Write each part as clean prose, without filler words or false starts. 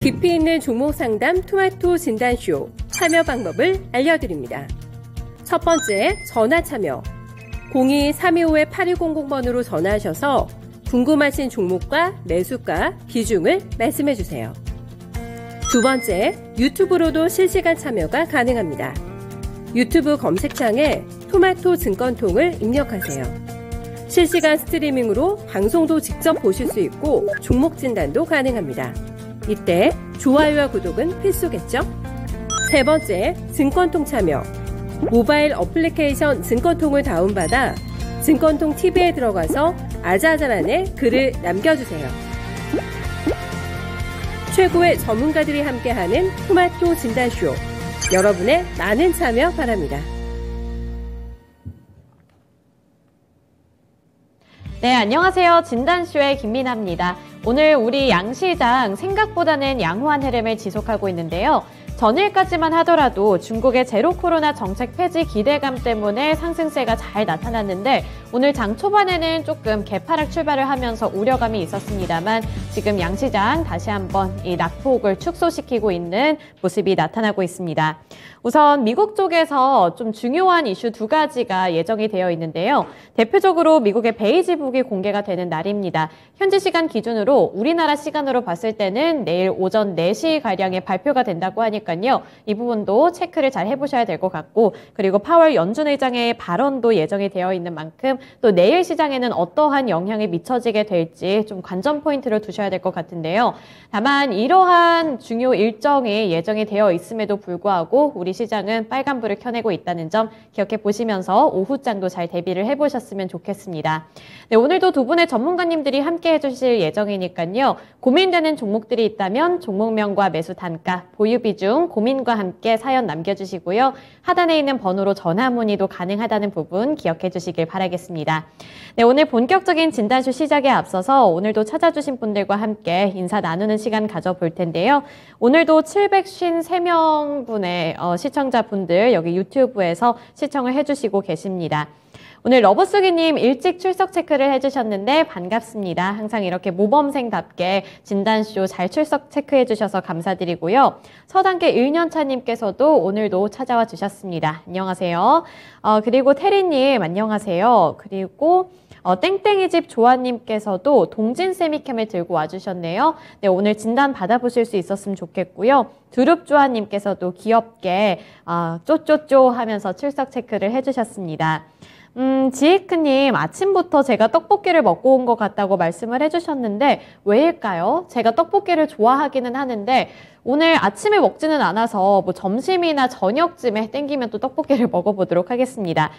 깊이 있는 종목 상담 토마토 진단쇼 참여 방법을 알려드립니다. 첫 번째, 전화 참여. 02-325-8200번으로 전화하셔서 궁금하신 종목과 매수가, 비중을 말씀해주세요. 두 번째, 유튜브로도 실시간 참여가 가능합니다. 유튜브 검색창에 토마토 증권통을 입력하세요. 실시간 스트리밍으로 방송도 직접 보실 수 있고 종목 진단도 가능합니다. 이때 좋아요와 구독은 필수겠죠? 세 번째, 증권통 참여. 모바일 어플리케이션 증권통을 다운받아 증권통 TV에 들어가서 아자아자란에 글을 남겨주세요. 최고의 전문가들이 함께하는 토마토 진단쇼. 여러분의 많은 참여 바랍니다. 네, 안녕하세요. 진단쇼의 김민아입니다. 오늘 우리 양시장 생각보다는 양호한 흐름을 지속하고 있는데요. 전일까지만 하더라도 중국의 제로 코로나 정책 폐지 기대감 때문에 상승세가 잘 나타났는데 오늘 장 초반에는 조금 개파락 출발을 하면서 우려감이 있었습니다만 지금 양시장 다시 한번 이 낙폭을 축소시키고 있는 모습이 나타나고 있습니다. 우선 미국 쪽에서 좀 중요한 이슈 두 가지가 예정이 되어 있는데요. 대표적으로 미국의 베이지북이 공개가 되는 날입니다. 현지 시간 기준으로 우리나라 시간으로 봤을 때는 내일 오전 4시가량에 발표가 된다고 하니까요. 이 부분도 체크를 잘 해보셔야 될 것 같고 그리고 파월 연준 의장의 발언도 예정이 되어 있는 만큼 또 내일 시장에는 어떠한 영향이 미쳐지게 될지 좀 관전 포인트를 두셔야 될 것 같은데요. 다만 이러한 중요 일정이 예정이 되어 있음에도 불구하고 우리 시장은 빨간불을 켜내고 있다는 점 기억해 보시면서 오후장도 잘 대비를 해보셨으면 좋겠습니다. 네, 오늘도 두 분의 전문가님들이 함께 해주실 예정이니까요. 고민되는 종목들이 있다면 종목명과 매수 단가, 보유 비중, 고민과 함께 사연 남겨주시고요. 하단에 있는 번호로 전화 문의도 가능하다는 부분 기억해 주시길 바라겠습니다. 네, 오늘 본격적인 진단쇼 시작에 앞서서 오늘도 찾아주신 분들과 함께 인사 나누는 시간 가져볼 텐데요. 오늘도 753명 분의 시청자분들 여기 유튜브에서 시청을 해주시고 계십니다. 오늘 러버쓰기님 일찍 출석 체크를 해주셨는데 반갑습니다. 항상 이렇게 모범생답게 진단쇼 잘 출석 체크해 주셔서 감사드리고요. 서단계 1년차님께서도 오늘도 찾아와 주셨습니다. 안녕하세요. 그리고 태리님 안녕하세요. 그리고 땡땡이 집 조아님께서도 동진 세미캠을 들고 와주셨네요. 네, 오늘 진단 받아보실 수 있었으면 좋겠고요. 두릅 조아님께서도 귀엽게 쪼쪼쪼 하면서 출석 체크를 해주셨습니다. 지이크님 아침부터 제가 떡볶이를 먹고 온 것 같다고 말씀을 해주셨는데 왜일까요? 제가 떡볶이를 좋아하기는 하는데 오늘 아침에 먹지는 않아서 뭐 점심이나 저녁쯤에 땡기면 또 떡볶이를 먹어보도록 하겠습니다.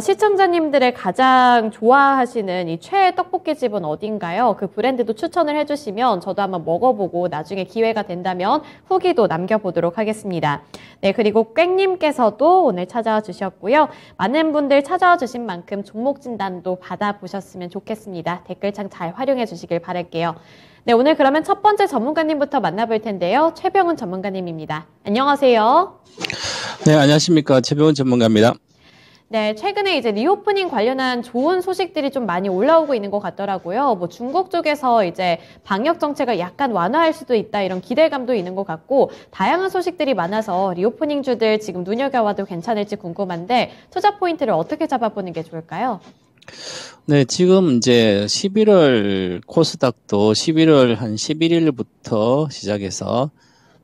시청자님들의 가장 좋아하시는 이 최애 떡볶이집은 어딘가요? 그 브랜드도 추천을 해주시면 저도 한번 먹어보고 나중에 기회가 된다면 후기도 남겨보도록 하겠습니다. 네, 그리고 꽥님께서도 오늘 찾아와 주셨고요. 많은 분들 찾아와 주신 만큼 종목 진단도 받아보셨으면 좋겠습니다. 댓글창 잘 활용해 주시길 바랄게요. 네, 오늘 그러면 첫 번째 전문가님부터 만나볼 텐데요. 최병훈 전문가님입니다. 안녕하세요. 네, 안녕하십니까. 최병훈 전문가입니다. 네, 최근에 이제 리오프닝 관련한 좋은 소식들이 좀 많이 올라오고 있는 것 같더라고요. 뭐 중국 쪽에서 이제 방역 정책을 약간 완화할 수도 있다 이런 기대감도 있는 것 같고 다양한 소식들이 많아서 리오프닝주들 지금 눈여겨봐도 괜찮을지 궁금한데 투자 포인트를 어떻게 잡아보는 게 좋을까요? 네, 지금 이제 11월 코스닥도 11월 한 11일부터 시작해서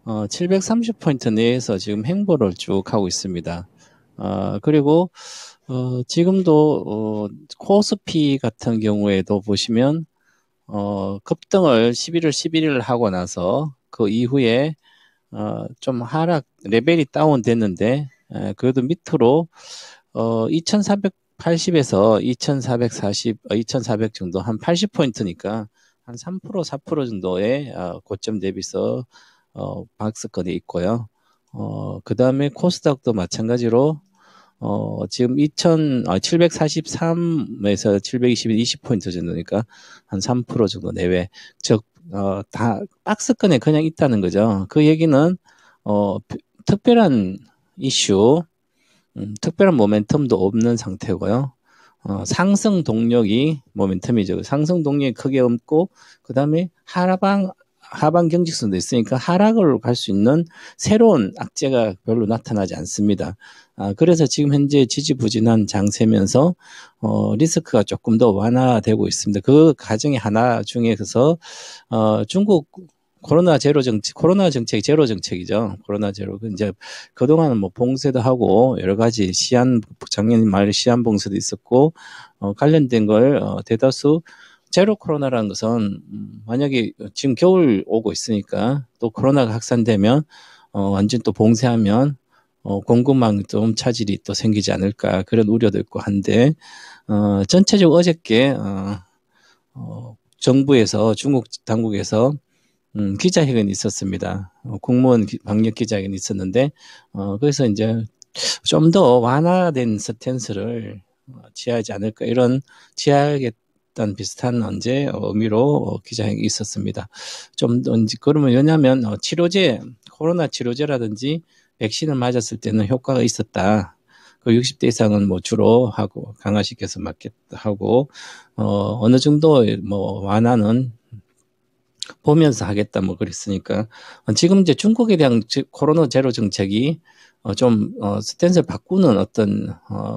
730포인트 내에서 지금 행보를 쭉 하고 있습니다. 그리고 지금도 코스피 같은 경우에도 보시면 급등을 11월 11일 하고 나서 그 이후에 좀 하락 레벨이 다운됐는데 그래도 밑으로 2480에서 2440, 2400 정도 한 80포인트니까 한 3%, 4% 정도의 고점 대비해서 박스권이 있고요. 그 다음에 코스닥도 마찬가지로 지금 743에서 721, 20포인트 정도니까 한 3% 정도 내외. 즉, 다 박스권에 그냥 있다는 거죠. 그 얘기는, 특별한 이슈, 특별한 모멘텀도 없는 상태고요. 상승 동력이 모멘텀이죠. 상승 동력이 크게 없고, 그 다음에 하방 경직선도 있으니까 하락으로 갈 수 있는 새로운 악재가 별로 나타나지 않습니다. 그래서 지금 현재 지지부진한 장세면서 리스크가 조금 더 완화되고 있습니다. 그 과정의 하나 중에서 중국 코로나 정책이 제로 정책이죠. 코로나 제로. 이제 그동안은 뭐 봉쇄도 하고 여러 가지 작년 말 시한 봉쇄도 있었고, 관련된 걸 대다수 제로 코로나라는 것은 만약에 지금 겨울 오고 있으니까 또 코로나가 확산되면 완전 또 봉쇄하면 공급망 좀 차질이 또 생기지 않을까 그런 우려도 있고 한데 전체적으로 어저께 정부에서 중국 당국에서 기자회견이 있었습니다. 공무원 방역 기자회견이 있었는데 그래서 이제 좀 더 완화된 스탠스를 취하지 않을까 이런 취하겠다는 비슷한 의미로 기자회견이 있었습니다. 좀 더 그러면 왜냐하면 코로나 치료제라든지 백신을 맞았을 때는 효과가 있었다. 그 60대 이상은 뭐 주로 하고 강화시켜서 맞겠다 하고 어느 정도 뭐 완화는 보면서 하겠다 뭐 그랬으니까 지금 이제 중국에 대한 코로나 제로 정책이 좀 스탠스를 바꾸는 어떤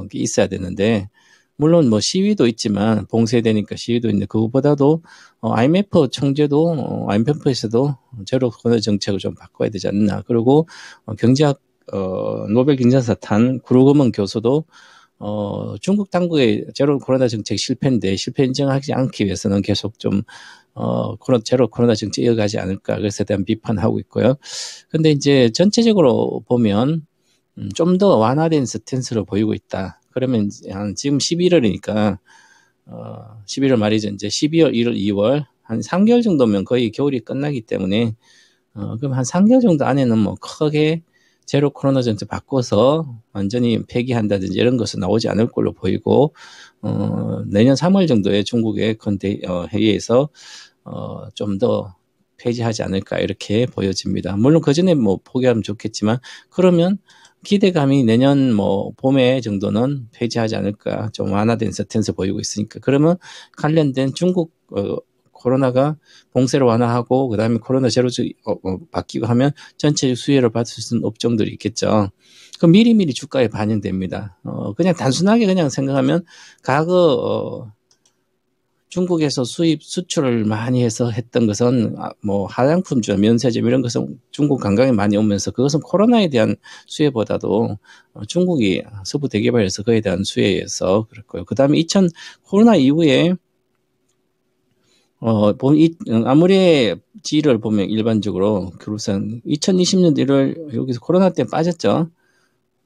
게 있어야 되는데 물론 뭐 시위도 있지만 봉쇄되니까 시위도 있는데 그거보다도 IMF 총재도 IMF에서도 제로 코로나 정책을 좀 바꿔야 되지 않나. 그리고 경제학 노벨 경제학상 탄 구루그먼 교수도 중국 당국의 제로 코로나 정책 실패인데 실패 인정하지 않기 위해서는 계속 좀 제로 코로나 정책 이어가지 않을까 그래서 대한 비판하고 있고요. 근데 이제 전체적으로 보면 좀 더 완화된 스탠스로 보이고 있다. 그러면 지금 11월이니까 11월 말이죠. 이제 12월, 1월, 2월 한 3개월 정도면 거의 겨울이 끝나기 때문에 그럼 한 3개월 정도 안에는 뭐 크게 제로 코로나 정책 바꿔서 완전히 폐기한다든지 이런 것은 나오지 않을 걸로 보이고 내년 3월 정도에 중국의 회의에서 좀 더 폐지하지 않을까 이렇게 보여집니다. 물론 그 전에 뭐 포기하면 좋겠지만 그러면 기대감이 내년 뭐 봄에 정도는 폐지하지 않을까 좀 완화된 스탠스 보이고 있으니까 그러면 관련된 중국 코로나가 봉쇄로 완화하고 그다음에 코로나 제로 바뀌고 하면 전체 수혜를 받을 수 있는 업종들이 있겠죠. 그럼 미리미리 주가에 반영됩니다. 그냥 단순하게 그냥 생각하면 과거 중국에서 수출을 많이 해서 했던 것은 뭐 화장품주, 면세점 이런 것은 중국 관광이 많이 오면서 그것은 코로나에 대한 수혜보다도 중국이 서부 대개발에서 그에 대한 수혜에서 그렇고요. 그다음에 코로나 이후에 아무리 지를 보면 일반적으로 그룹상 2020년 1월 여기서 코로나 때 빠졌죠.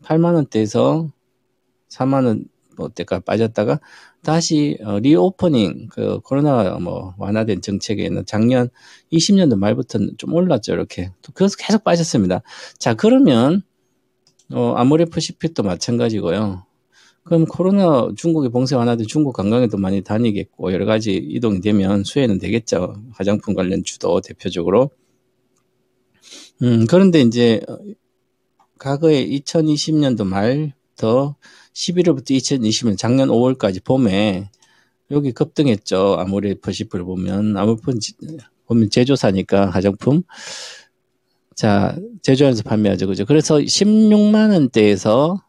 8만 원대에서 4만 원대가 빠졌다가 다시 리오퍼닝 그 코로나 뭐 완화된 정책에는 작년 20년도 말부터는 좀 올랐죠. 이렇게 그래서 계속 빠졌습니다. 자 그러면 아모레퍼시픽도 마찬가지고요. 그럼 코로나 중국의 봉쇄 완화된 중국 관광에도 많이 다니겠고 여러 가지 이동이 되면 수혜는 되겠죠. 화장품 관련 주도 대표적으로. 그런데 이제 과거에 2020년도 말부터 11월부터 2020년 작년 5월까지 봄에 여기 급등했죠. 아모레퍼시픽을 보면 제조사니까 화장품. 자 제조하면서 판매하죠. 그죠? 그래서 16만 원대에서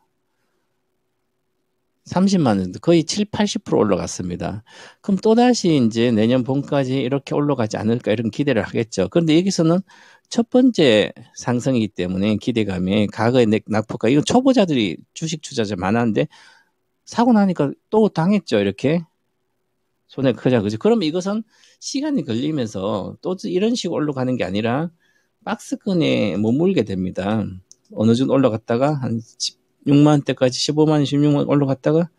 30만 원, 거의 80% 올라갔습니다. 그럼 또다시 이제 내년 봄까지 이렇게 올라가지 않을까 이런 기대를 하겠죠. 그런데 여기서는 첫 번째 상승이기 때문에 기대감에 과거의 낙폭가, 이건 초보자들이 주식 투자자 많았는데 사고 나니까 또 당했죠. 이렇게. 손해가 크자. 그죠? 그럼 이것은 시간이 걸리면서 또 이런 식으로 올라가는 게 아니라 박스권에 머물게 됩니다. 어느 정도 올라갔다가 한 6만 원대까지 15만 원, 16만 원 올라갔다가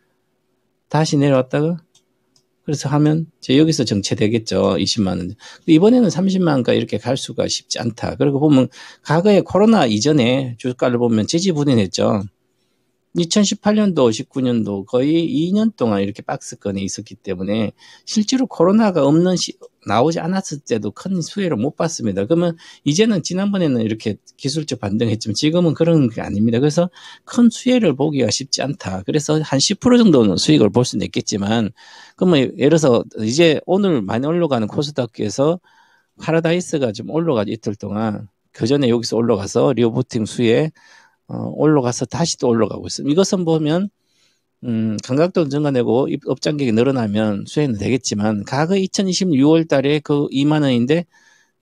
다시 내려왔다가 그래서 하면 여기서 정체되겠죠. 20만 원. 이번에는 30만 원까지 이렇게 갈 수가 쉽지 않다. 그리고 보면 과거에 코로나 이전에 주가를 보면 지지부진했죠. 2018년도, 19년도 거의 2년 동안 이렇게 박스권에 있었기 때문에 실제로 코로나가 나오지 않았을 때도 큰 수혜를 못 봤습니다. 그러면 이제는 지난번에는 이렇게 기술적 반등했지만 지금은 그런 게 아닙니다. 그래서 큰 수혜를 보기가 쉽지 않다. 그래서 한 10% 정도는 수익을 볼 수는 있겠지만 그러면 예를 들어서 이제 오늘 많이 올라가는 코스닥에서 파라다이스가 좀 올라가죠. 이틀 동안. 그 전에 여기서 올라가서 리오프팅 수에 올라가서 다시 또 올라가고 있습니다. 이것은 보면 감각도 증가되고 업장객이 늘어나면 수혜는 되겠지만 과거 2026월 달에 그 2만 원인데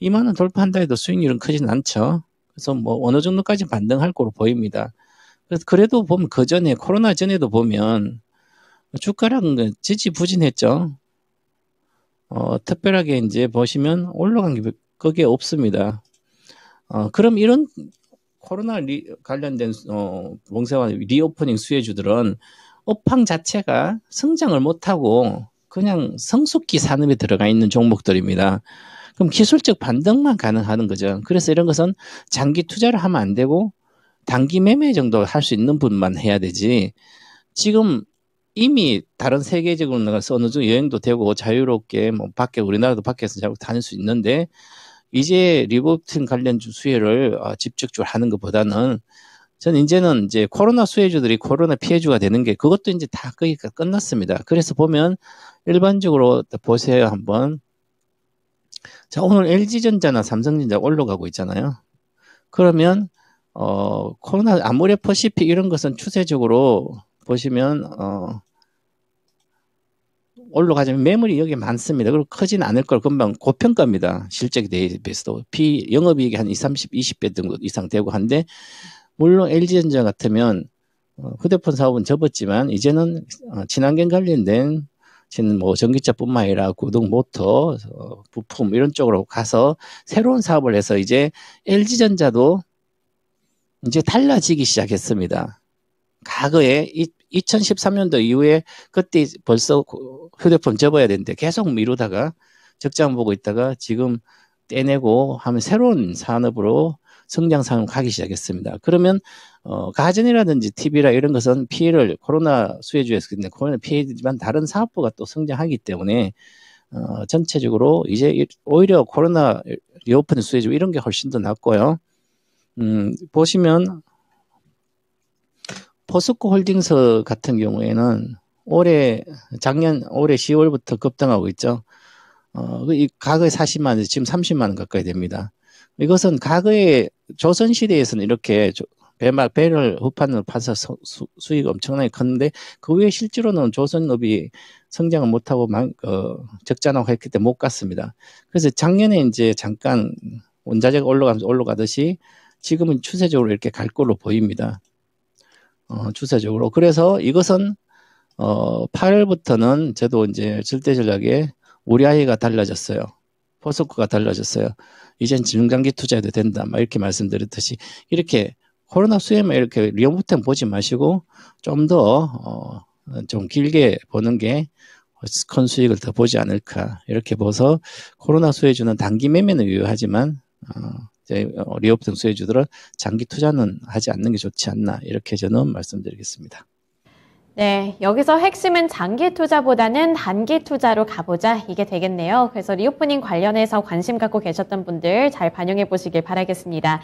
2만 원 돌파한다 해도 수익률은 크지는 않죠. 그래서 뭐 어느 정도까지 반등할 거로 보입니다. 그래서 그래도 보면 그 전에 코로나 전에도 보면 주가랑 지지부진했죠. 특별하게 이제 보시면 올라간 게 그게 없습니다. 그럼 이런 코로나 관련된 봉쇄와 리오프닝 수혜주들은 업황 자체가 성장을 못하고 그냥 성숙기 산업에 들어가 있는 종목들입니다. 그럼 기술적 반등만 가능한 거죠. 그래서 이런 것은 장기 투자를 하면 안 되고 단기 매매 정도 할 수 있는 분만 해야 되지. 지금 이미 다른 세계적으로 나가서 어느 정도 여행도 되고 자유롭게 뭐 밖에 우리나라도 밖에서 자꾸 다닐 수 있는데 이제 리오프팅 관련 수혜를 집중적으로 하는 것보다는 저는 이제는 이제 코로나 수혜주들이 코로나 피해주가 되는 게 그것도 이제 다 거의 끝났습니다. 그래서 보면 일반적으로 보세요 한번. 자, 오늘 LG전자나 삼성전자 올라가고 있잖아요. 그러면 코로나 아모레퍼시픽 이런 것은 추세적으로 보시면 올라가자면 매물이 여기 많습니다. 그리고 크진 않을 걸 금방 고평가입니다. 실적에 대비해서도 영업이익이 한 20배 정도 이상 되고 한데 물론 LG전자 같으면 휴대폰 사업은 접었지만 이제는 친환경 관련된 지금 뭐 전기차뿐만 아니라 구동 모터, 부품 이런 쪽으로 가서 새로운 사업을 해서 이제 LG전자도 이제 달라지기 시작했습니다. 과거에 2013년도 이후에 그때 벌써 휴대폰 접어야 되는데 계속 미루다가 적자만 보고 있다가 지금 떼내고 하면 새로운 산업으로 성장 산업 가기 시작했습니다. 그러면 가전이라든지 TV라 이런 것은 피해를 코로나 수혜주에서 근데 코로나 피해지만 다른 사업부가 또 성장하기 때문에 전체적으로 이제 오히려 코로나 리오프닝 수혜주 이런 게 훨씬 더 낫고요. 보시면 포스코 홀딩스 같은 경우에는 올해 10월부터 급등하고 있죠. 이 과거에 40만 원, 지금 30만 원 가까이 됩니다. 이것은 과거에 조선시대에서는 이렇게 배를 후판으로 파서 수익이 엄청나게 컸는데 그 외에 실제로는 조선업이 성장을 못하고 적자나고 했기 때문에 못 갔습니다. 그래서 작년에 이제 잠깐 원자재가 올라가듯이 지금은 추세적으로 이렇게 갈 걸로 보입니다. 추세적으로. 그래서 이것은 8월부터는 저도 이제 절대 전략에 우리 아이가 달라졌어요. 포스코가 달라졌어요. 이젠 중장기 투자해도 된다. 막 이렇게 말씀드렸듯이 이렇게 코로나 수혜만 이렇게 리오프팅 보지 마시고 좀 더 좀 길게 보는 게 큰 수익을 더 보지 않을까 이렇게 봐서 코로나 수혜주는 단기 매매는 유효하지만 리오프팅 수혜주들은 장기 투자는 하지 않는 게 좋지 않나 이렇게 저는 말씀드리겠습니다. 네, 여기서 핵심은 장기 투자보다는 단기 투자로 가보자 이게 되겠네요. 그래서 리오프닝 관련해서 관심 갖고 계셨던 분들 잘 반영해 보시길 바라겠습니다.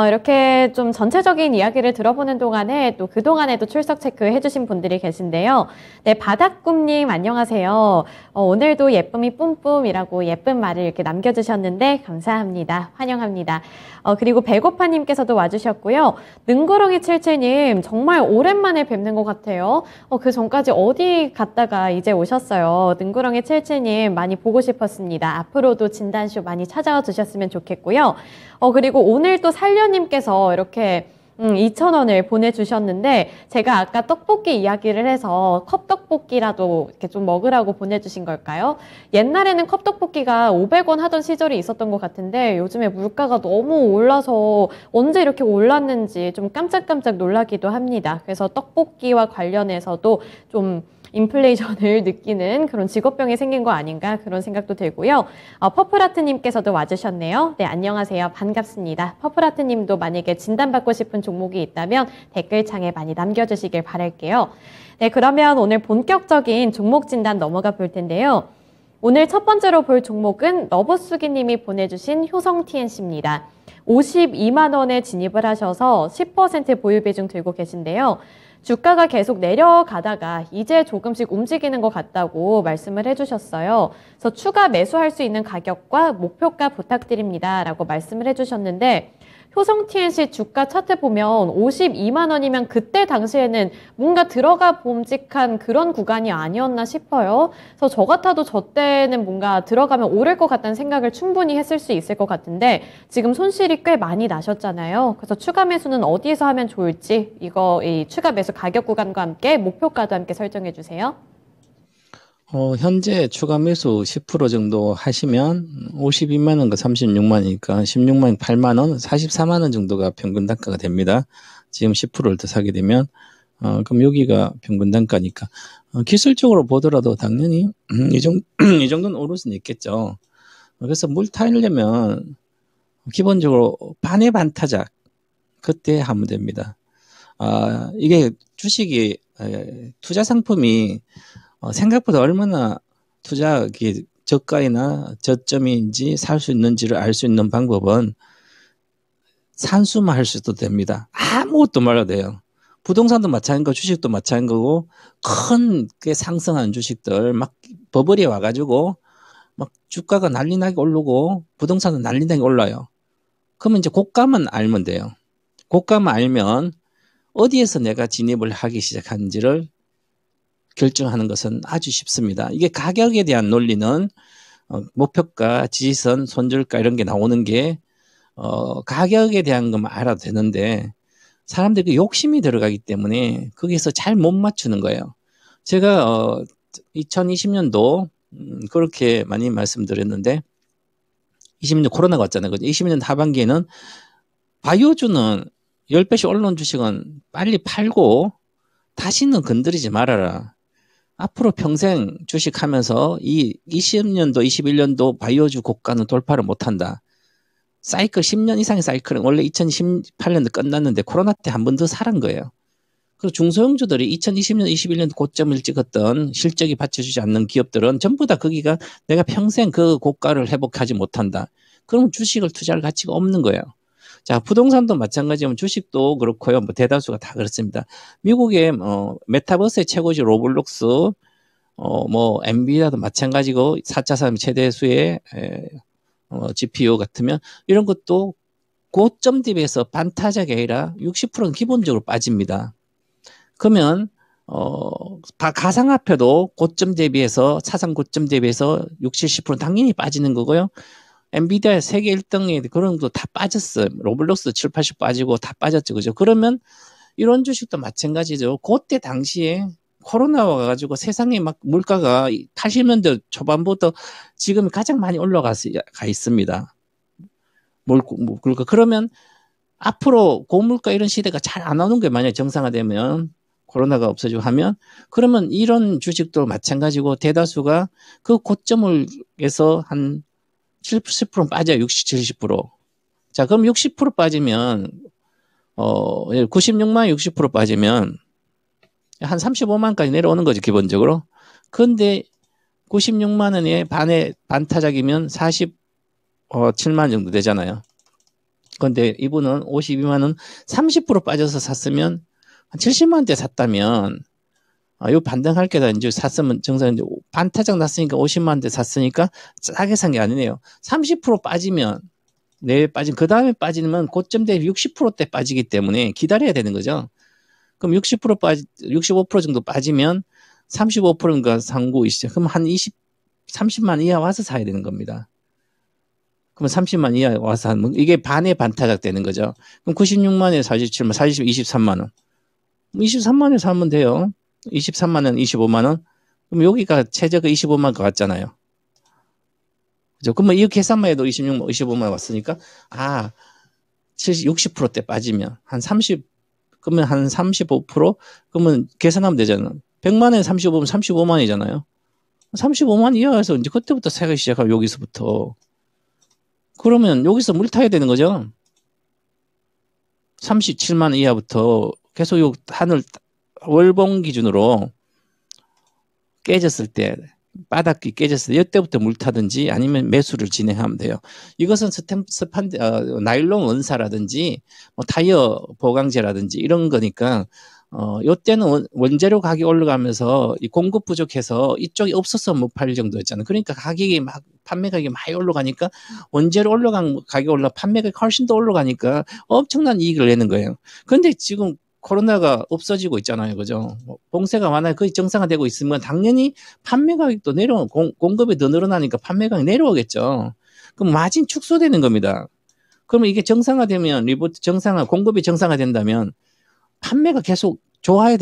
이렇게 좀 전체적인 이야기를 들어보는 동안에 또 그동안에도 출석 체크해 주신 분들이 계신데요. 네, 바닥꿈님 안녕하세요. 오늘도 예쁨이 뿜뿜이라고 예쁜 말을 이렇게 남겨주셨는데 감사합니다. 환영합니다. 그리고 배고파님께서도 와주셨고요. 능구렁이 칠칠님 정말 오랜만에 뵙는 것 같아요. 그 전까지 어디 갔다가 이제 오셨어요. 능구렁이 칠칠님 많이 보고 싶었습니다. 앞으로도 진단쇼 많이 찾아와 주셨으면 좋겠고요. 그리고 오늘 또 살려님께서 이렇게 2,000원을 보내주셨는데 제가 아까 떡볶이 이야기를 해서 컵떡볶이라도 이렇게 좀 먹으라고 보내주신 걸까요? 옛날에는 컵떡볶이가 500원 하던 시절이 있었던 것 같은데 요즘에 물가가 너무 올라서 언제 이렇게 올랐는지 좀 깜짝깜짝 놀라기도 합니다. 그래서 떡볶이와 관련해서도 좀 인플레이션을 느끼는 그런 직업병이 생긴 거 아닌가 그런 생각도 들고요. 퍼플하트님께서도 와주셨네요. 네, 안녕하세요. 반갑습니다. 퍼플하트님도 만약에 진단받고 싶은 종목이 있다면 댓글창에 많이 남겨주시길 바랄게요. 네, 그러면 오늘 본격적인 종목 진단 넘어가 볼 텐데요. 오늘 첫 번째로 볼 종목은 러브수기님이 보내주신 효성TNC입니다. 52만 원에 진입을 하셔서 10% 보유 비중 들고 계신데요. 주가가 계속 내려가다가 이제 조금씩 움직이는 것 같다고 말씀을 해주셨어요. 그래서 추가 매수할 수 있는 가격과 목표가 부탁드립니다. 라고 말씀을 해주셨는데 효성 TNC 주가 차트 보면 52만 원이면 그때 당시에는 뭔가 들어가 봄직한 그런 구간이 아니었나 싶어요. 그래서 저 같아도 저 때는 뭔가 들어가면 오를 것 같다는 생각을 충분히 했을 수 있을 것 같은데 지금 손실이 꽤 많이 나셨잖아요. 그래서 추가 매수는 어디에서 하면 좋을지 이 추가 매수 가격 구간과 함께 목표가도 함께 설정해 주세요. 현재 추가 매수 10% 정도 하시면 52만 원과 36만 원이니까 16만 원, 8만 원, 44만 원 정도가 평균 단가가 됩니다. 지금 10%를 더 사게 되면 그럼 여기가 평균 단가니까 기술적으로 보더라도 당연히 이 정도는 오를 수는 있겠죠. 그래서 물 타려면 기본적으로 반의 반타작 그때 하면 됩니다. 이게 주식이 투자 상품이 생각보다 얼마나 투자 저가이나 저점인지 살 수 있는지를 알 수 있는 방법은 산수만 할 수도 됩니다. 아무것도 말아도 돼요. 부동산도 마찬가지고 주식도 마찬가지고 큰 게 상승하는 주식들 막 버블이 와가지고 막 주가가 난리나게 오르고 부동산은 난리나게 올라요. 그러면 이제 고가만 알면 돼요. 고가만 알면 어디에서 내가 진입을 하기 시작하는지를 결정하는 것은 아주 쉽습니다. 이게 가격에 대한 논리는 목표가, 지지선, 손절가 이런 게 나오는 게 가격에 대한 것만 알아도 되는데 사람들이 욕심이 들어가기 때문에 거기서 잘 못 맞추는 거예요. 제가 2020년도 그렇게 많이 말씀드렸는데 20년 코로나가 왔잖아요. 20년 하반기에는 바이오주는 10배씩 올라온 주식은 빨리 팔고 다시는 건드리지 말아라. 앞으로 평생 주식하면서 이 20년도, 21년도 바이오주 고가는 돌파를 못한다. 사이클 10년 이상의 사이클은 원래 2018년도 끝났는데 코로나 때 한 번 더 사란 거예요. 그리고 중소형주들이 2020년, 21년 고점을 찍었던 실적이 받쳐주지 않는 기업들은 전부 다 거기가 내가 평생 그 고가를 회복하지 못한다. 그러면 주식을 투자할 가치가 없는 거예요. 자, 부동산도 마찬가지면 주식도 그렇고요. 대다수가 다 그렇습니다. 미국의 메타버스의 최고지 로블록스, 엔비디아도 마찬가지고 4차 산업 최대수의 GPU 같으면 이런 것도 고점 대비해서 반타작이 아니라 60%는 기본적으로 빠집니다. 그러면 가상화폐도 고점 대비해서 사상 고점 대비해서 60, 70% 당연히 빠지는 거고요. 엔비디아 세계 1등에 그런 것도 다 빠졌어요. 로블록스 7, 80 빠지고 다 빠졌죠. 그죠? 그러면 이런 주식도 마찬가지죠. 그때 당시에 코로나 와가지고 세상에 막 물가가 80년대 초반부터 지금 가장 많이 올라가 있습니다. 그러면 앞으로 고물가 이런 시대가 잘 안 오는 게 만약에 정상화되면 코로나가 없어지고 하면 그러면 이런 주식도 마찬가지고 대다수가 그 고점을에서 한 70% 빠져요. 60, 70%. 자, 그럼 60% 빠지면 96만 60% 빠지면 한 35만까지 내려오는 거죠, 기본적으로. 그런데 96만 원에 반타작이면 47만 정도 되잖아요. 그런데 이분은 52만 원 30% 빠져서 샀으면 한 70만 원대 샀다면 요 반등할 게다 이제 샀으면 정상 이제 반타작 났으니까 50만 원대 샀으니까 싸게 산 게 아니네요. 30% 빠지면 그 다음에 빠지면 고점 대비 60%대 빠지기 때문에 기다려야 되는 거죠. 그럼 65% 정도 빠지면 35%인가 상고 있죠. 그럼 한 30만 이하 와서 사야 되는 겁니다. 그럼 30만 이하 와서 하면 이게 반의 반타작 되는 거죠. 그럼 96만에 47만, 40, 23만 원. 23만 원에 사면 돼요. 23만 원, 25만 원. 그럼 여기가 최저가 25만 원 같잖아요. 그죠? 그러면 이 계산만 해도 25만 원 왔으니까 60%대 빠지면 그러면 한 35%? 그러면 계산하면 되잖아요. 100만 원에 35면 35만 원이잖아요. 35만 이하에서 이제 그때부터 사기 시작하면 여기서부터. 그러면 여기서 물 타야 되는 거죠. 37만 원 이하부터 계속 요 하늘 월봉 기준으로 깨졌을 때 바닥이 깨졌을 때 이때부터 물 타든지 아니면 매수를 진행하면 돼요. 이것은 나일론 원사라든지 타이어 보강제라든지 이런 거니까 요때는 원재료 가격이 올라가면서 이 공급 부족해서 이쪽이 없어서 못 팔 정도였잖아요. 그러니까 판매 가격이 많이 올라가니까 원재료 올라간 가격이 판매 가격이 훨씬 더 올라가니까 엄청난 이익을 내는 거예요. 그런데 지금 코로나가 없어지고 있잖아요. 그죠? 봉쇄가 완화가 거의 정상화되고 있으면 당연히 판매 가격도 공급이 더 늘어나니까 판매 가격이 내려오겠죠. 그럼 마진 축소되는 겁니다. 그러면 이게 정상화되면 공급이 정상화된다면 판매가 좋아야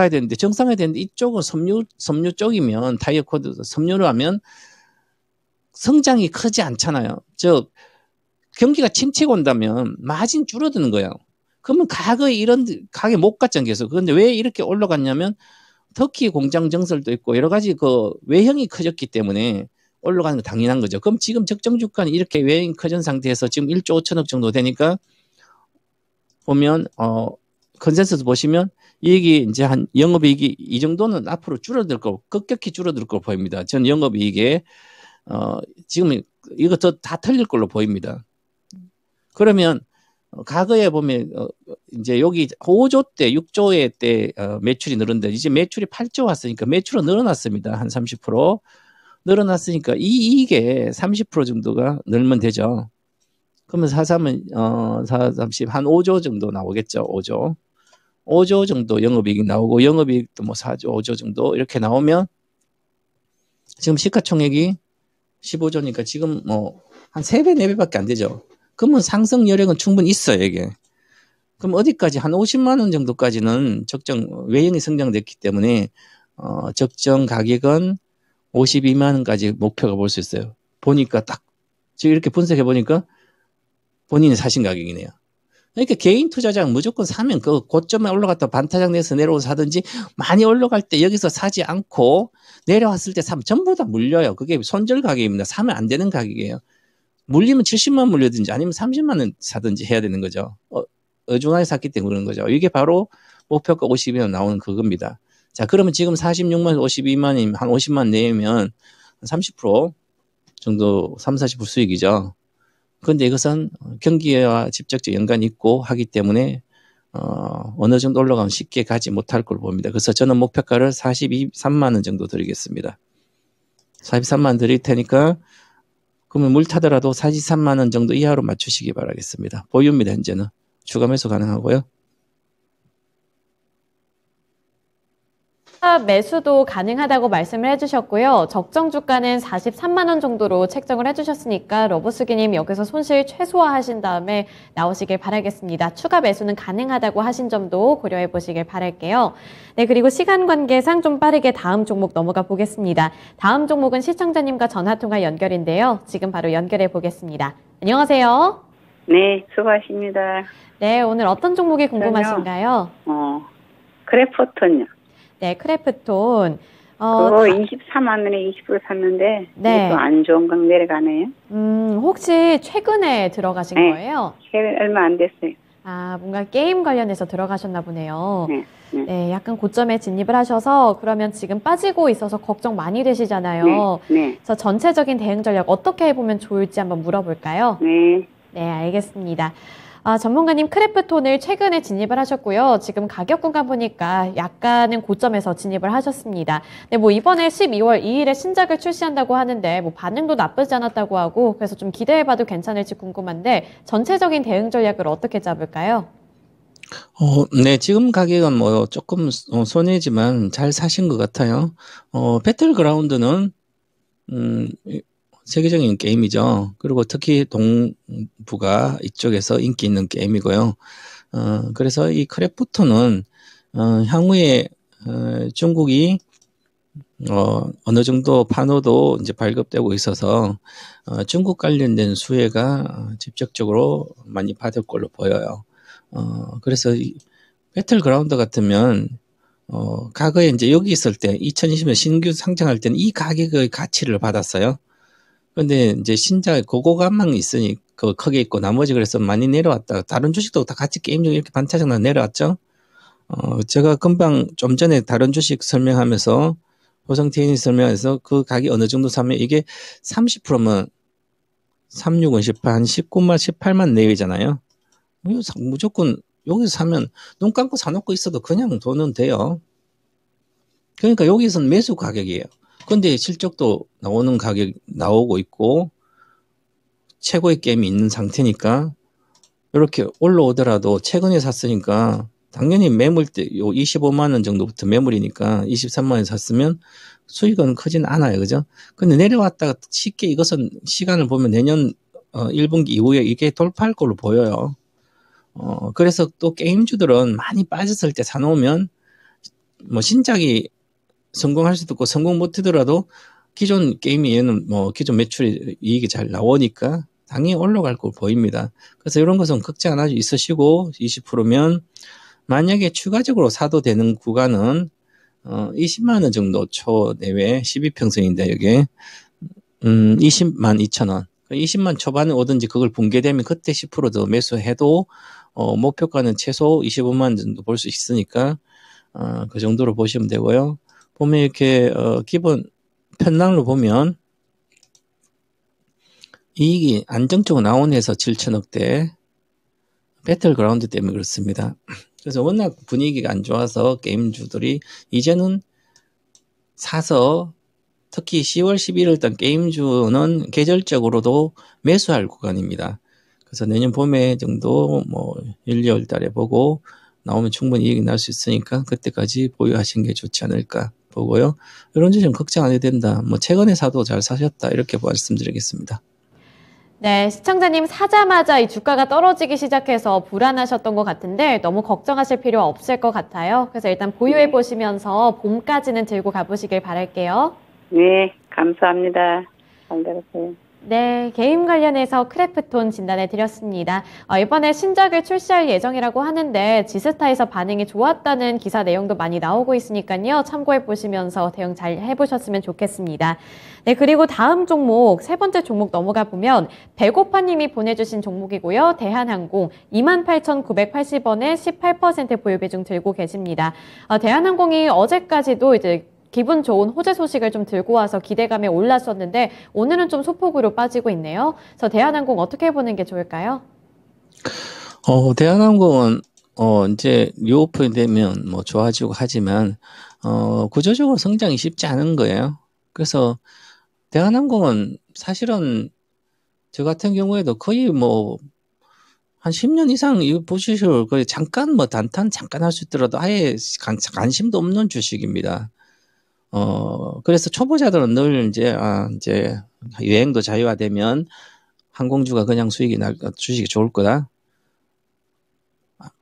되는데 정상화야 되는데 이쪽은 섬유 쪽이면 타이어 코드 섬유로 하면 성장이 크지 않잖아요. 즉 경기가 침체가 온다면 마진 줄어드는 거예요. 그러면 이런 가게 못 갔잖아요. 계속. 그런데 왜 이렇게 올라갔냐면 터키 공장 증설도 있고 여러 가지 외형이 커졌기 때문에 올라가는 거 당연한 거죠. 그럼 지금 적정 주가는 이렇게 외형이 커진 상태에서 지금 1조 5천억 정도 되니까 보면 컨센서스 보시면 이익이 이제 영업이익이 이 정도는 앞으로 급격히 줄어들 거 보입니다. 전 영업이익에 지금 이것도 다 털릴 걸로 보입니다. 그러면 과거에 보면 이제 여기 5조 때 6조의 때 매출이 늘었는데 이제 매출이 8조 왔으니까 매출은 늘어났습니다. 한 30% 늘어났으니까 이 이익에 30% 정도가 늘면 되죠. 그러면 430, 한 5조 정도 나오겠죠. 5조 정도 영업이익이 나오고 영업이익도 뭐 4조, 5조 정도 이렇게 나오면 지금 시가총액이 15조니까 지금 뭐 한 3배, 4배밖에 안 되죠. 그러면 상승 여력은 충분히 있어요, 이게. 그럼 어디까지 한 50만 원 정도까지는 외형이 성장됐기 때문에 적정 가격은 52만 원까지 목표가 볼 수 있어요. 보니까 지금 이렇게 분석해 보니까 본인이 사신 가격이네요. 그러니까 개인 투자자는 무조건 사면 그 고점에 올라갔다 반타작 내서 내려오서 사든지 많이 올라갈 때 여기서 사지 않고 내려왔을 때 사면 전부 다 물려요. 그게 손절 가격입니다. 사면 안 되는 가격이에요. 물리면 70만 원 물려든지 아니면 30만 원 사든지 해야 되는 거죠. 어중하게 샀기 때문에 그런 거죠. 이게 바로 목표가 52만 나오는 그겁니다. 자, 그러면 지금 46만 52만이면 한 50만 내면 30% 정도 40% 수익이죠. 그런데 이것은 경기와 직접적 연관이 있고 하기 때문에 어느 정도 올라가면 쉽게 가지 못할 걸 봅니다. 그래서 저는 목표가를 43만 원 정도 드리겠습니다. 43만 원 드릴 테니까 그러면 물 타더라도 43만 원 정도 이하로 맞추시기 바라겠습니다. 보유입니다. 현재는. 추가 매수 가능하고요. 매수도 가능하다고 말씀을 해주셨고요. 적정 주가는 43만 원 정도로 책정을 해주셨으니까 러브스기님 여기서 손실 최소화하신 다음에 나오시길 바라겠습니다. 추가 매수는 가능하다고 하신 점도 고려해 보시길 바랄게요. 네, 그리고 시간 관계상 좀 빠르게 다음 종목 넘어가 보겠습니다. 다음 종목은 시청자님과 전화통화 연결인데요. 지금 바로 연결해 보겠습니다. 안녕하세요. 네, 수고하십니다. 네, 오늘 어떤 종목이 궁금하신가요? 크래프톤요. 네, 크래프톤. 그거 24만 원에 20% 샀는데 네. 또 안 좋은 강 내려가네요. 혹시 최근에 들어가신 네. 거예요? 얼마 안 됐어요. 아, 뭔가 게임 관련해서 들어가셨나 보네요. 네. 네, 약간 고점에 진입을 하셔서 그러면 지금 빠지고 있어서 걱정 많이 되시잖아요. 네. 그래서 전체적인 대응 전략 어떻게 해보면 좋을지 한번 물어볼까요? 네. 네, 알겠습니다. 전문가님 크래프톤을 최근에 진입을 하셨고요. 지금 가격 구간 보니까 약간은 고점에서 진입을 하셨습니다. 네, 뭐 이번에 12월 2일에 신작을 출시한다고 하는데 뭐 반응도 나쁘지 않았다고 하고 그래서 좀 기대해봐도 괜찮을지 궁금한데 전체적인 대응 전략을 어떻게 잡을까요? 네, 지금 가격은 뭐 조금 손해지만 잘 사신 것 같아요. 배틀그라운드는 세계적인 게임이죠. 그리고 특히 동북아 이쪽에서 인기 있는 게임이고요. 그래서 이 크래프톤은 향후에 중국이 어느 정도 판호도 이제 발급되고 있어서 중국 관련된 수혜가 직접적으로 많이 받을 걸로 보여요. 그래서 이 배틀그라운드 같으면 과거에 이제 여기 있을 때 2020년 신규 상장할 때는 이 가격의 가치를 받았어요. 근데 이제 신작 고고감만 있으니 그 크게 있고 나머지 그래서 많이 내려왔다. 다른 주식도 다 같이 게임 중에 이렇게 반타작 내려왔죠. 제가 금방 좀 전에 다른 주식 설명하면서 호성테이니 설명해서 그 가격이 어느 정도 사면 이게 30%면 36은 18, 한 19만, 18만 내외잖아요. 무조건 여기서 사면 눈 감고 사놓고 있어도 그냥 돈은 돼요. 그러니까 여기서는 매수 가격이에요. 근데 실적도 나오는 가격 나오고 있고 최고의 게임이 있는 상태니까 이렇게 올라오더라도 최근에 샀으니까 당연히 매물대 요 25만 원 정도부터 매물이니까 23만 원에 샀으면 수익은 크진 않아요. 그죠? 근데 내려왔다가 쉽게 이것은 시간을 보면 내년 1분기 이후에 이게 돌파할 걸로 보여요. 그래서 또 게임주들은 많이 빠졌을 때 사놓으면 뭐 신작이 성공할 수도 있고 성공 못하더라도 기존 게임이 얘는 뭐 기존 매출이 이익이 잘 나오니까 당연히 올라갈 걸 보입니다. 그래서 이런 것은 걱정 안 하고 있으시고 20%면 만약에 추가적으로 사도 되는 구간은 20만 원 정도 초 내외 12평선인데 여기 20만 2천 원 20만 초반에 오든지 그걸 붕괴되면 그때 10% 더 매수해도 목표가는 최소 25만 원 정도 볼 수 있으니까 그 정도로 보시면 되고요. 보면 이렇게 기본 편랑으로 보면 이익이 안정적으로 나온해서 7천억대 배틀그라운드 때문에 그렇습니다. 그래서 워낙 분위기가 안 좋아서 게임주들이 이제는 사서 특히 10월 11월 달 게임주는 계절적으로도 매수할 구간입니다. 그래서 내년 봄에 정도 뭐 1, 2월 달에 보고 나오면 충분히 이익이 날 수 있으니까 그때까지 보유하시는 게 좋지 않을까 보고요. 이런 주식 걱정 안 해도 된다. 뭐 최근에 사도 잘 사셨다. 이렇게 말씀드리겠습니다. 네, 시청자님 사자마자 이 주가가 떨어지기 시작해서 불안하셨던 것 같은데 너무 걱정하실 필요 없을 것 같아요. 그래서 일단 보유해 보시면서 봄까지는 들고 가보시길 바랄게요. 네, 감사합니다. 잘 들었어요. 네, 게임 관련해서 크래프톤 진단해 드렸습니다. 이번에 신작을 출시할 예정이라고 하는데 지스타에서 반응이 좋았다는 기사 내용도 많이 나오고 있으니까요. 참고해 보시면서 대응 잘 해보셨으면 좋겠습니다. 네, 그리고 다음 종목, 세 번째 종목 넘어가 보면 배고파님이 보내주신 종목이고요. 대한항공 28,980원에 18% 보유 비중 들고 계십니다. 대한항공이 어제까지도 이제 기분 좋은 호재 소식을 좀 들고 와서 기대감이 올랐었는데 오늘은 좀 소폭으로 빠지고 있네요. 그래서 대한항공 어떻게 보는 게 좋을까요? 대한항공은 이제 리오픈이 되면 뭐 좋아지고 하지만 구조적으로 성장이 쉽지 않은 거예요. 그래서 대한항공은 사실은 저 같은 경우에도 거의 뭐 한 10년 이상 이 보시실 거의 잠깐 뭐 단탄 잠깐 할 수 있더라도 아예 관심도 없는 주식입니다. 그래서 초보자들은 늘 이제 여행도 자유화되면 항공주가 그냥 주식이 좋을 거다.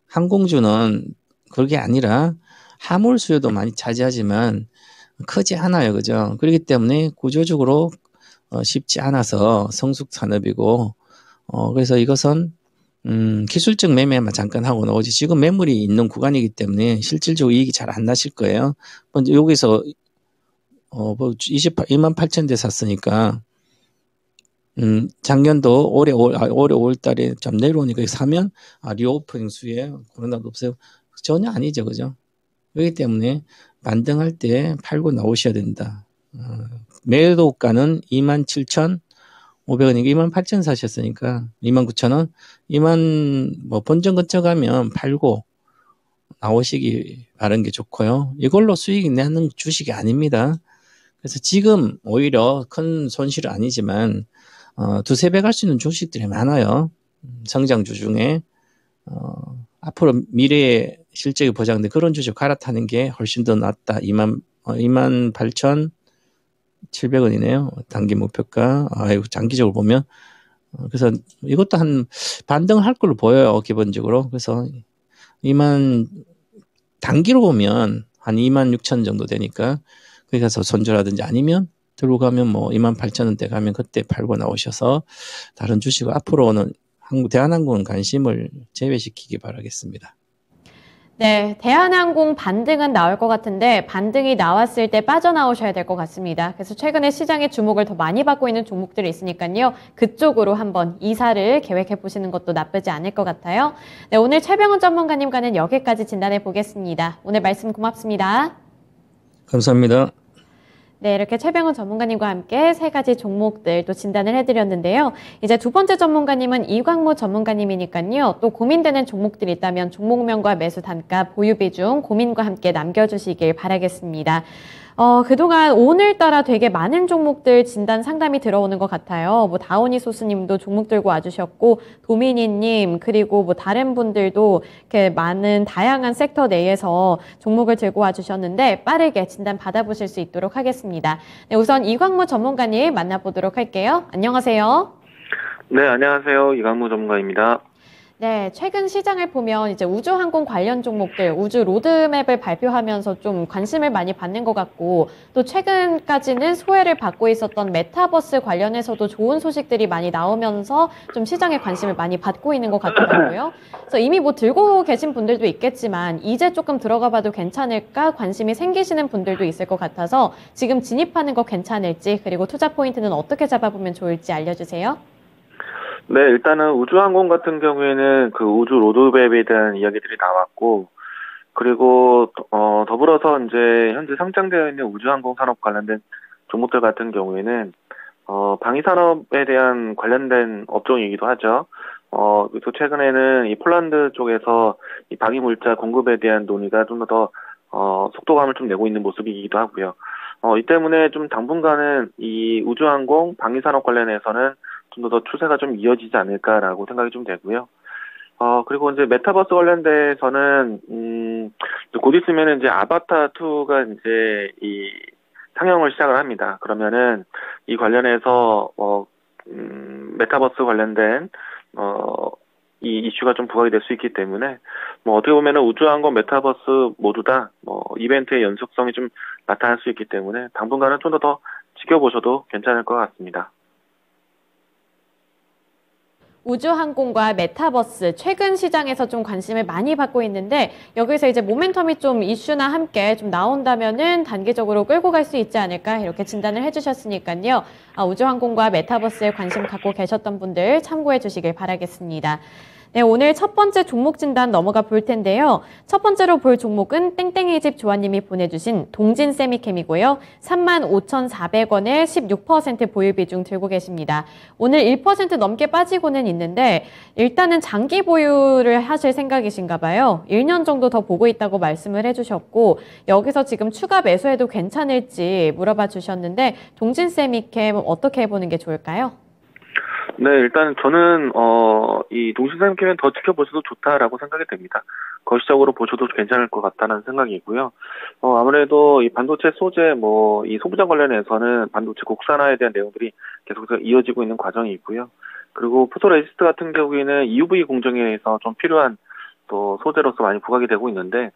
항공주는 그게 아니라 화물 수요도 많이 차지하지만 크지 않아요. 그죠? 그렇기 때문에 구조적으로 쉽지 않아서 성숙 산업이고, 그래서 이것은 기술적 매매만 잠깐 하고 나오지 지금 매물이 있는 구간이기 때문에 실질적으로 이익이 잘 안 나실 거예요. 먼저 여기서 28,000대 샀으니까, 작년도 올해 5월 달에 좀 내려오니까 사면, 리오프닝 수에 코로나도 없어요. 전혀 아니죠. 그죠? 그렇기 때문에 반등할 때 팔고 나오셔야 된다. 매도가는 27,500원이니까 28,000 사셨으니까 29,000원, 본전 근처 가면 팔고 나오시기 바른 게 좋고요. 이걸로 수익이 내는 주식이 아닙니다. 그래서 지금 오히려 큰 손실은 아니지만 두세 배 갈 수 있는 주식들이 많아요. 성장주 중에 앞으로 미래의 실적이 보장된 그런 주식 갈아타는 게 훨씬 더 낫다. 28,700원이네요. 단기 목표가. 장기적으로 보면. 그래서 이것도 한 반등을 할 걸로 보여요. 기본적으로. 그래서 단기로 보면 한 26,000 정도 되니까 거기 가서 손절하든지 아니면 들고 가면 뭐 28,000원대 가면 그때 팔고 나오셔서 다른 주식을 앞으로는 대한항공 관심을 제외시키기 바라겠습니다. 네, 대한항공 반등은 나올 것 같은데 반등이 나왔을 때 빠져나오셔야 될 것 같습니다. 그래서 최근에 시장의 주목을 더 많이 받고 있는 종목들이 있으니까요. 그쪽으로 한번 이사를 계획해 보시는 것도 나쁘지 않을 것 같아요. 네, 오늘 최병훈 전문가님과는 여기까지 진단해 보겠습니다. 오늘 말씀 고맙습니다. 감사합니다. 네, 이렇게 최병훈 전문가님과 함께 세 가지 종목들 또 진단을 해드렸는데요. 이제 두 번째 전문가님은 이광무 전문가님이니까요. 또 고민되는 종목들이 있다면 종목명과 매수 단가, 보유 비중, 고민과 함께 남겨주시길 바라겠습니다. 그동안 오늘따라 되게 많은 종목들 진단 상담이 들어오는 것 같아요. 뭐 다우니 소스님도 종목 들고 와주셨고, 도미니님, 그리고 뭐 다른 분들도 이렇게 많은 다양한 섹터 내에서 종목을 들고 와주셨는데 빠르게 진단 받아보실 수 있도록 하겠습니다. 네, 우선 이광무 전문가님 만나보도록 할게요. 안녕하세요. 네, 안녕하세요. 이광무 전문가입니다. 네, 최근 시장을 보면 이제 우주항공 관련 종목들, 우주 로드맵을 발표하면서 좀 관심을 많이 받는 것 같고, 또 최근까지는 소외를 받고 있었던 메타버스 관련해서도 좋은 소식들이 많이 나오면서 좀 시장에 관심을 많이 받고 있는 것 같더라고요. 그래서 이미 뭐 들고 계신 분들도 있겠지만, 이제 조금 들어가 봐도 괜찮을까 관심이 생기시는 분들도 있을 것 같아서 지금 진입하는 거 괜찮을지, 그리고 투자 포인트는 어떻게 잡아보면 좋을지 알려주세요. 네, 일단은 우주항공 같은 경우에는 그 우주 로드맵에 대한 이야기들이 나왔고, 그리고 더불어서 이제 현재 상장되어 있는 우주항공 산업 관련된 종목들 같은 경우에는 방위 산업에 대한 관련된 업종이기도 하죠. 그래서 최근에는 이 폴란드 쪽에서 이 방위 물자 공급에 대한 논의가 좀 더 속도감을 좀 내고 있는 모습이기도 하고요. 이 때문에 좀 당분간은 이 우주항공 방위 산업 관련해서는 좀 더 추세가 좀 이어지지 않을까라고 생각이 좀 되고요. 그리고 이제 메타버스 관련돼서는, 곧 있으면 이제 아바타 2가 이제 이 상영을 시작을 합니다. 그러면은 이 관련해서, 메타버스 관련된, 이 이슈가 좀 부각이 될 수 있기 때문에, 뭐 어떻게 보면은 우주항공 메타버스 모두 다, 이벤트의 연속성이 좀 나타날 수 있기 때문에 당분간은 좀 더 지켜보셔도 괜찮을 것 같습니다. 우주항공과 메타버스, 최근 시장에서 좀 관심을 많이 받고 있는데, 여기서 이제 모멘텀이 좀 이슈나 함께 좀 나온다면은 단기적으로 끌고 갈 수 있지 않을까, 이렇게 진단을 해주셨으니까요. 우주항공과 메타버스에 관심 갖고 계셨던 분들 참고해 주시길 바라겠습니다. 네, 오늘 첫 번째 종목 진단 넘어가 볼 텐데요. 첫 번째로 볼 종목은 땡땡이 집 조아님이 보내주신 동진 세미캠이고요. 35,400원에 16% 보유 비중 들고 계십니다. 오늘 1% 넘게 빠지고는 있는데 일단은 장기 보유를 하실 생각이신가 봐요. 1년 정도 더 보고 있다고 말씀을 해주셨고 여기서 지금 추가 매수해도 괜찮을지 물어봐 주셨는데 동진 세미캠 어떻게 해보는 게 좋을까요? 네, 일단 저는 이 동신상캠은 더 지켜보셔도 좋다라고 생각이 됩니다. 거시적으로 보셔도 괜찮을 것 같다는 생각이고요. 아무래도 이 반도체 소재 이 소부장 관련해서는 반도체 국산화에 대한 내용들이 계속해서 이어지고 있는 과정이 있고요. 그리고 포토레지스트 같은 경우에는 EUV 공정에서 좀 필요한 또 소재로서 많이 부각이 되고 있는데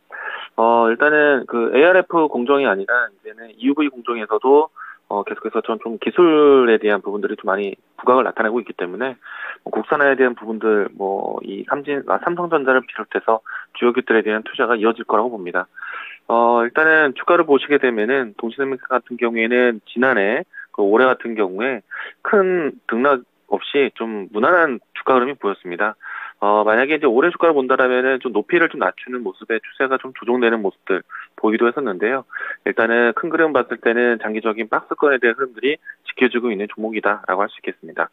일단은 그 ARF 공정이 아니라 이제는 EUV 공정에서도 계속해서 좀 기술에 대한 부분들이 좀 많이 부각을 나타내고 있기 때문에 국산화에 대한 부분들 이 삼성전자를 비롯해서 주요 기업들에 대한 투자가 이어질 거라고 봅니다. 일단은 주가를 보시게 되면은 동신생명 같은 경우에는 지난해 올해 같은 경우에 큰 등락 없이 좀 무난한 주가 흐름이 보였습니다. 만약에 이제 올해 주가를 본다라면은 좀 높이를 좀 낮추는 모습의 추세가 좀 조정되는 모습들 보이기도 했었는데요. 일단은 큰 그림 봤을 때는 장기적인 박스권에 대한 흐름들이 지켜지고 있는 종목이다라고 할 수 있겠습니다.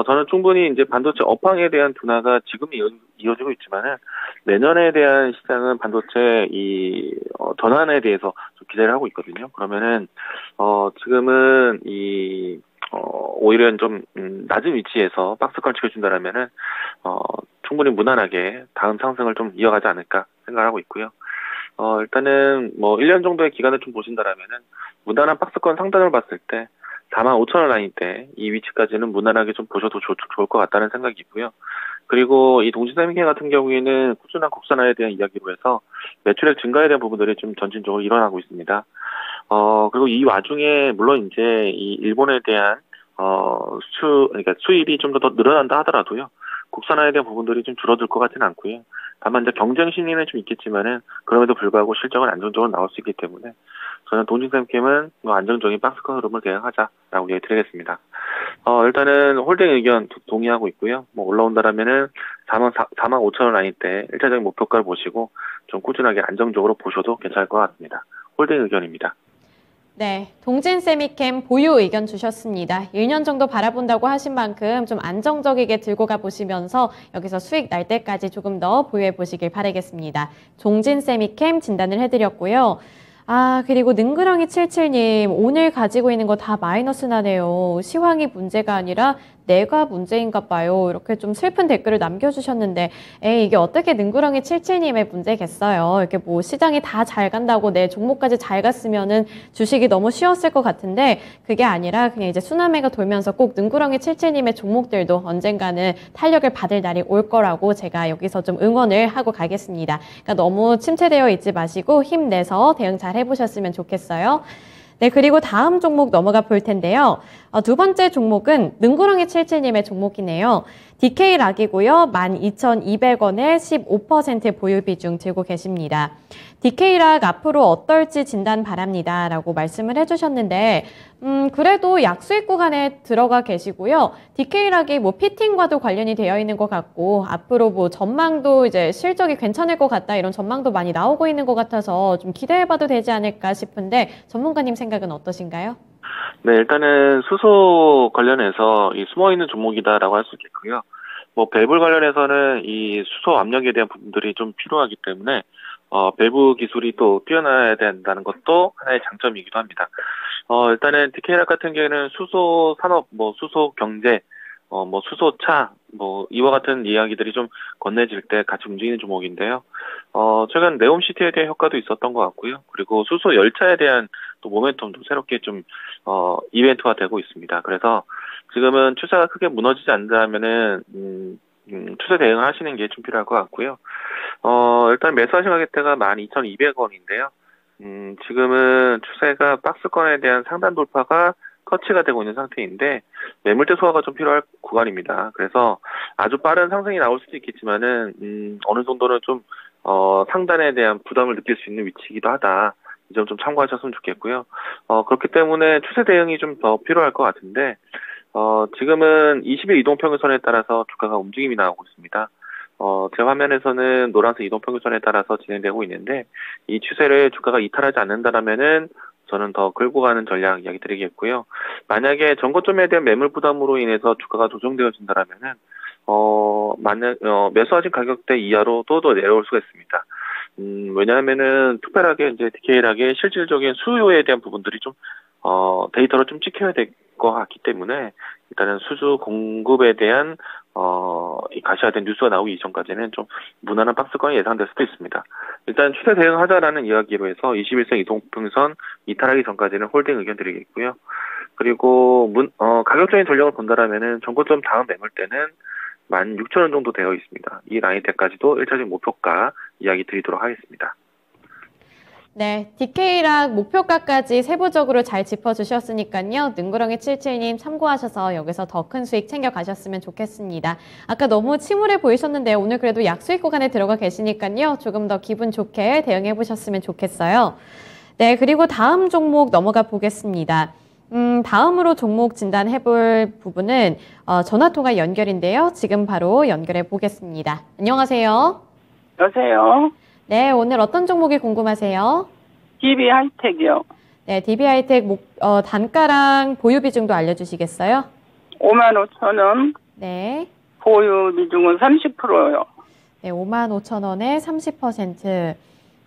저는 충분히 이제 반도체 업황에 대한 둔화가 지금 이어지고 있지만은 내년에 대한 시장은 반도체 전환에 대해서 좀 기대를 하고 있거든요. 그러면은 지금은 오히려 좀 낮은 위치에서 박스권을 지켜준다라면은 충분히 무난하게 다음 상승을 좀 이어가지 않을까 생각하고 있고요. 일단은 1년 정도의 기간을 좀 보신다라면은 무난한 박스권 상단을 봤을 때 45,000원 라인 때 이 위치까지는 무난하게 좀 보셔도 좋을 것 같다는 생각이고요. 그리고 이 동신생명 같은 경우에는 꾸준한 국산화에 대한 이야기로 해서 매출액 증가에 대한 부분들이 좀 전진적으로 일어나고 있습니다. 그리고 이 와중에 물론 이제 이 일본에 대한 그러니까 수입이 좀 더 늘어난다 하더라도요. 국산화에 대한 부분들이 좀 줄어들 것 같지는 않고요. 다만 이제 경쟁 심리는 좀 있겠지만은 그럼에도 불구하고 실적은 안정적으로 나올 수 있기 때문에 저는 동신생명은 안정적인 박스권 흐름을 계획하자라고 얘기 드리겠습니다. 일단은 홀딩 의견 동의하고 있고요. 올라온다라면은 45,000원 라인 때 1차적인 목표가를 보시고 좀 꾸준하게 안정적으로 보셔도 괜찮을 것 같습니다. 홀딩 의견입니다. 네, 동진 세미캠 보유 의견 주셨습니다. 1년 정도 바라본다고 하신 만큼 좀 안정적이게 들고 가보시면서 여기서 수익 날 때까지 조금 더 보유해 보시길 바라겠습니다. 동진 세미캠 진단을 해드렸고요. 아, 그리고 능그렁이 77님, 오늘 가지고 있는 거 다 마이너스 나네요. 시황이 문제가 아니라 내가 문제인가 봐요. 이렇게 좀 슬픈 댓글을 남겨주셨는데, 이게 어떻게 능구렁이 77님의 문제겠어요. 이렇게 뭐 시장이 다 잘 간다고 내 종목까지 잘 갔으면은 주식이 너무 쉬웠을 것 같은데, 그게 아니라 그냥 이제 순환매가 돌면서 꼭 능구렁이 77님의 종목들도 언젠가는 탄력을 받을 날이 올 거라고 제가 여기서 좀 응원을 하고 가겠습니다. 그러니까 너무 침체되어 있지 마시고 힘내서 대응 잘 해보셨으면 좋겠어요. 네, 그리고 다음 종목 넘어가 볼 텐데요. 두 번째 종목은 능구렁이 77님의 종목이네요. DK락이고요. 12,200원에 15% 보유 비중 들고 계십니다. DK락 앞으로 어떨지 진단 바랍니다. 라고 말씀을 해주셨는데, 그래도 약수익 구간에 들어가 계시고요. DK락이 뭐 피팅과도 관련이 되어 있는 것 같고, 앞으로 뭐 전망도 이제 실적이 괜찮을 것 같다, 이런 전망도 많이 나오고 있는 것 같아서 좀 기대해봐도 되지 않을까 싶은데, 전문가님 생각은 어떠신가요? 네, 일단은 수소 관련해서 이 숨어있는 종목이다라고 할 수 있겠고요. 뭐 밸브 관련해서는 이 수소 압력에 대한 부분들이 좀 필요하기 때문에 밸브 기술이 또 뛰어나야 된다는 것도 하나의 장점이기도 합니다. 일단은 DK락 같은 경우에는 수소 산업, 뭐 수소 경제, 뭐 수소차, 뭐 이와 같은 이야기들이 좀 건네질 때 같이 움직이는 종목인데요. 최근 네옴시티에 대한 효과도 있었던 것 같고요. 그리고 수소 열차에 대한 또 모멘텀도 새롭게 좀 이벤트화 되고 있습니다. 그래서 지금은 추세가 크게 무너지지 않는다면은 추세 대응을 하시는 게 좀 필요할 것 같고요. 일단 매수하신 가격대가 12,200원인데요. 지금은 추세가 박스권에 대한 상단 돌파가 터치가 되고 있는 상태인데 매물대 소화가 좀 필요할 구간입니다. 그래서 아주 빠른 상승이 나올 수도 있겠지만은 어느 정도는 좀 상단에 대한 부담을 느낄 수 있는 위치이기도 하다. 이 점 좀 참고하셨으면 좋겠고요. 그렇기 때문에 추세 대응이 좀 더 필요할 것 같은데 지금은 20일 이동평균선에 따라서 주가가 움직임이 나오고 있습니다. 제 화면에서는 노란색 이동평균선에 따라서 진행되고 있는데 이 추세를 주가가 이탈하지 않는다라면은 저는 더 끌고 가는 전략 이야기 드리겠고요. 만약에 전고점에 대한 매물 부담으로 인해서 주가가 조정되어진다라면은 매수하신 가격대 이하로 또 내려올 수가 있습니다. 왜냐하면은 특별하게 이제 DK락의 실질적인 수요에 대한 부분들이 좀 데이터로 좀 찍혀야 될 것 같기 때문에 일단은 수주 공급에 대한 가시화된 뉴스가 나오기 이전까지는 좀 무난한 박스권이 예상될 수도 있습니다. 일단 추세 대응하자라는 이야기로 해서 21선 이동평선 이탈하기 전까지는 홀딩 의견 드리겠고요. 그리고 가격적인 전략을 본다라면은 전고점 다음 매물대는 16,000원 정도 되어 있습니다. 이 라인대까지도 1차적인 목표가 이야기 드리도록 하겠습니다. 네, DK락 목표가까지 세부적으로 잘 짚어주셨으니까요. 능구렁이 77님 참고하셔서 여기서 더 큰 수익 챙겨가셨으면 좋겠습니다. 아까 너무 침울해 보이셨는데 오늘 그래도 약수익 구간에 들어가 계시니까요. 조금 더 기분 좋게 대응해 보셨으면 좋겠어요. 네, 그리고 다음 종목 넘어가 보겠습니다. 다음으로 종목 진단해 볼 부분은 전화통화 연결인데요. 지금 바로 연결해 보겠습니다. 안녕하세요. 여보세요? 네, 오늘 어떤 종목이 궁금하세요? DB 하이텍이요. 네, DB 하이텍 단가랑 보유 비중도 알려주시겠어요? 55,000원. 네. 보유 비중은 30%요. 네, 55,000원에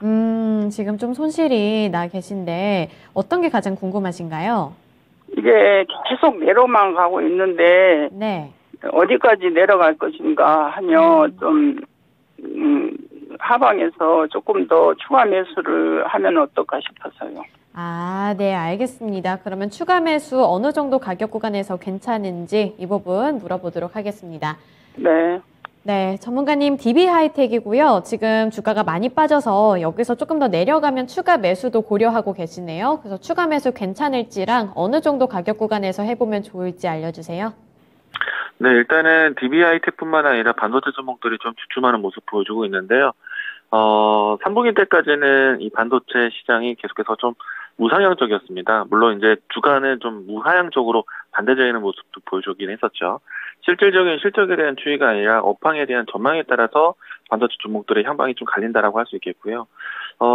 30%. 지금 좀 손실이 나 계신데 어떤 게 가장 궁금하신가요? 이게 계속 내려만 가고 있는데 네. 어디까지 내려갈 것인가 하며 좀 하방에서 조금 더 추가 매수를 하면 어떨까 싶어서요. 아, 네, 알겠습니다. 그러면 추가 매수 어느 정도 가격 구간에서 괜찮은지 이 부분 물어보도록 하겠습니다. 네. 네, 전문가님 DB 하이텍이고요. 지금 주가가 많이 빠져서 여기서 조금 더 내려가면 추가 매수도 고려하고 계시네요. 그래서 추가 매수 괜찮을지랑 어느 정도 가격 구간에서 해보면 좋을지 알려주세요. 네, 일단은 DB 하이텍뿐만 아니라 반도체 종목들이 좀 주춤하는 모습 보여주고 있는데요. 3분기 때까지는 이 반도체 시장이 계속해서 좀 무상향적이었습니다. 물론 이제 주가는 좀 무하향적으로 반대적인 모습도 보여주긴 했었죠. 실질적인 실적에 대한 추이가 아니라 업황에 대한 전망에 따라서 반도체 종목들의 향방이 좀 갈린다라고 할 수 있겠고요.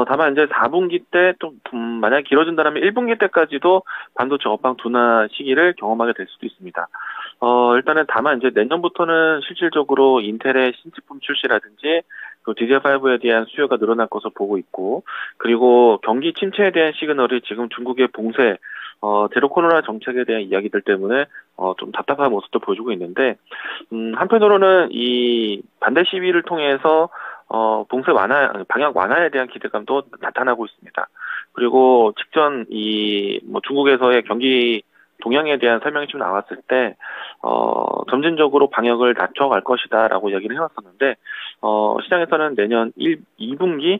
다만 이제 4분기 때 또 만약 길어진다면 1분기 때까지도 반도체 업황 둔화 시기를 경험하게 될 수도 있습니다. 일단은 다만 이제 내년부터는 실질적으로 인텔의 신제품 출시라든지 그 DDR5에 대한 수요가 늘어날 것으로 보고 있고, 그리고 경기 침체에 대한 시그널이 지금 중국의 봉쇄, 제로 코로나 정책에 대한 이야기들 때문에 좀 답답한 모습도 보여주고 있는데, 한편으로는 이 반대 시위를 통해서 봉쇄 완화, 방역 완화에 대한 기대감도 나타나고 있습니다. 그리고 직전 뭐 중국에서의 경기 동향에 대한 설명이 좀 나왔을 때, 점진적으로 방역을 낮춰갈 것이다라고 이야기를 해왔었는데, 시장에서는 내년 2분기,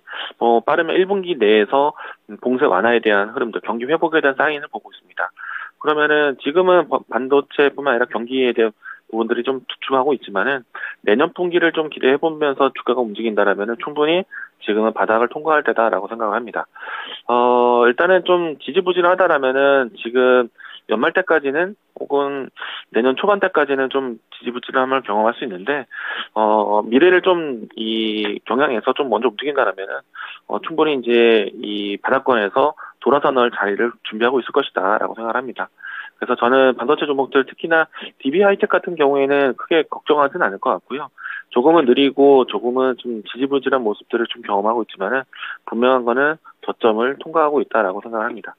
빠르면 1분기 내에서 봉쇄 완화에 대한 흐름들, 경기 회복에 대한 사인을 보고 있습니다. 그러면은 지금은 반도체뿐만 아니라 경기에 대한 부분들이 좀 주춤하고 있지만은 내년 분기를 좀 기대해 보면서 주가가 움직인다라면은 충분히 지금은 바닥을 통과할 때다라고 생각을 합니다. 일단은 좀 지지부진하다라면은 지금 연말 때까지는 혹은 내년 초반 때까지는 좀 지지부진함을 경험할 수 있는데, 미래를 좀 이 경향에서 좀 먼저 움직인다라면은 충분히 이제 이 바닥권에서 돌아서 넣을 자리를 준비하고 있을 것이다라고 생각을 합니다. 그래서 저는 반도체 종목들 특히나 DB 하이텍 같은 경우에는 크게 걱정하지는 않을 것 같고요. 조금은 느리고 조금은 좀 지지부진한 모습들을 좀 경험하고 있지만은 분명한 거는 저점을 통과하고 있다라고 생각을 합니다.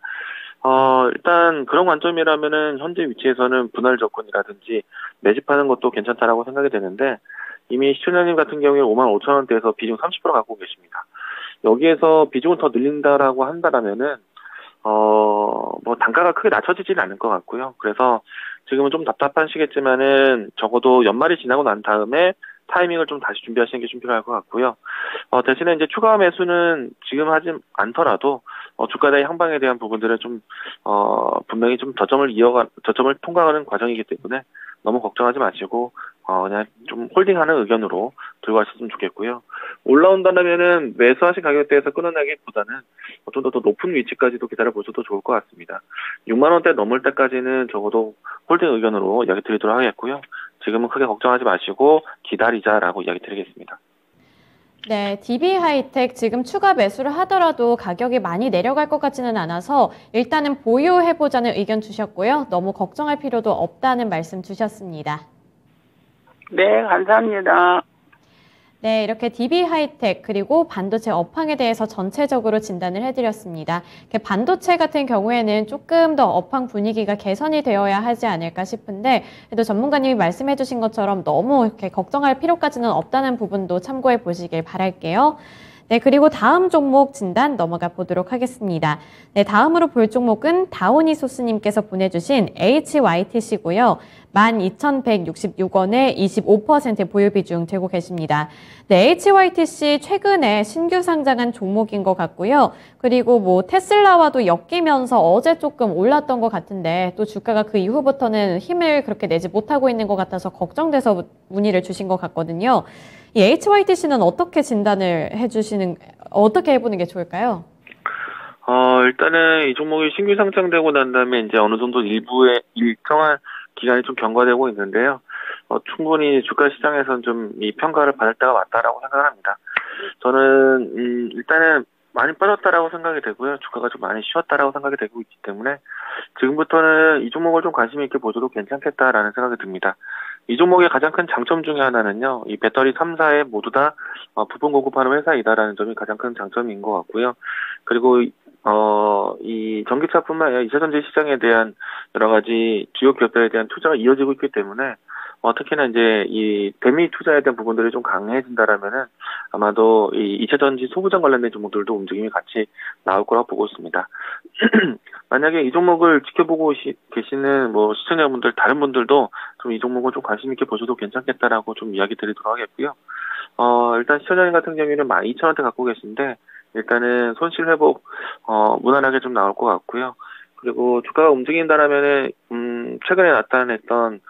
일단 그런 관점이라면은 현재 위치에서는 분할 접근이라든지 매집하는 것도 괜찮다라고 생각이 되는데, 이미 시청자님 같은 경우에 55,000원대에서 비중 30% 갖고 계십니다. 여기에서 비중을 더 늘린다라고 한다라면은 뭐 단가가 크게 낮춰지지는 않을 것 같고요. 그래서 지금은 좀 답답하시겠지만은 적어도 연말이 지나고 난 다음에 타이밍을 좀 다시 준비하시는 게 좀 필요할 것 같고요. 대신에 이제 추가 매수는 지금 하지 않더라도 주가의 향방에 대한 부분들은 좀 분명히 좀 저점을 통과하는 과정이기 때문에 너무 걱정하지 마시고 그냥 좀 홀딩하는 의견으로 들고 가셨으면 좋겠고요. 올라온다면은 매수하신 가격대에서 끊어내기보다는 좀 더 높은 위치까지도 기다려보셔도 좋을 것 같습니다. 6만 원대 넘을 때까지는 적어도 홀딩 의견으로 이야기 드리도록 하겠고요. 지금은 크게 걱정하지 마시고 기다리자라고 이야기 드리겠습니다. 네, DB 하이텍 지금 추가 매수를 하더라도 가격이 많이 내려갈 것 같지는 않아서 일단은 보유해보자는 의견 주셨고요. 너무 걱정할 필요도 없다는 말씀 주셨습니다. 네, 감사합니다. 네, 이렇게 DB 하이텍 그리고 반도체 업황에 대해서 전체적으로 진단을 해드렸습니다. 반도체 같은 경우에는 조금 더 업황 분위기가 개선이 되어야 하지 않을까 싶은데, 그래도 전문가님이 말씀해주신 것처럼 너무 이렇게 걱정할 필요까지는 없다는 부분도 참고해 보시길 바랄게요. 네, 그리고 다음 종목 진단 넘어가 보도록 하겠습니다. 네, 다음으로 볼 종목은 다우니소스님께서 보내주신 HYTC고요. 12,166원에 25% 보유 비중 되고 계십니다. 네, HYTC 최근에 신규 상장한 종목인 것 같고요. 그리고 뭐 테슬라와도 엮이면서 어제 조금 올랐던 것 같은데 또 주가가 그 이후부터는 힘을 그렇게 내지 못하고 있는 것 같아서 걱정돼서 문의를 주신 것 같거든요. 이 HYTC는 어떻게 어떻게 해보는 게 좋을까요? 일단은 이 종목이 신규 상장되고 난 다음에 이제 어느 정도 일부의 일정한 기간이 좀 경과되고 있는데요. 충분히 주가 시장에서는 좀 이 평가를 받을 때가 왔다라고 생각합니다. 저는, 일단은 많이 빠졌다라고 생각이 되고요. 주가가 좀 많이 쉬었다라고 생각이 되고 있기 때문에 지금부터는 이 종목을 좀 관심 있게 보셔도 괜찮겠다라는 생각이 듭니다. 이 종목의 가장 큰 장점 중에 하나는요, 이 배터리 3사에 모두 다 부품 공급하는 회사이다라는 점이 가장 큰 장점인 것 같고요. 그리고 이 전기차뿐만 아니라 2차전지 시장에 대한 여러 가지 주요 기업들에 대한 투자가 이어지고 있기 때문에 특히나 이제 이 대미 투자에 대한 부분들이 좀 강해진다라면은 아마도 이 2차전지 소부장 관련된 종목들도 움직임이 같이 나올 거라고 보고 있습니다. 만약에 이 종목을 지켜보고 계시는 뭐 시청자분들, 다른 분들도 좀 이 종목을 좀 관심 있게 보셔도 괜찮겠다라고 좀 이야기 드리도록 하겠고요. 일단 시청자님 같은 경우에는 12,000원대 갖고 계신데 일단은 손실 회복 무난하게 좀 나올 것 같고요. 그리고 주가가 움직인다라면은 최근에 나타냈던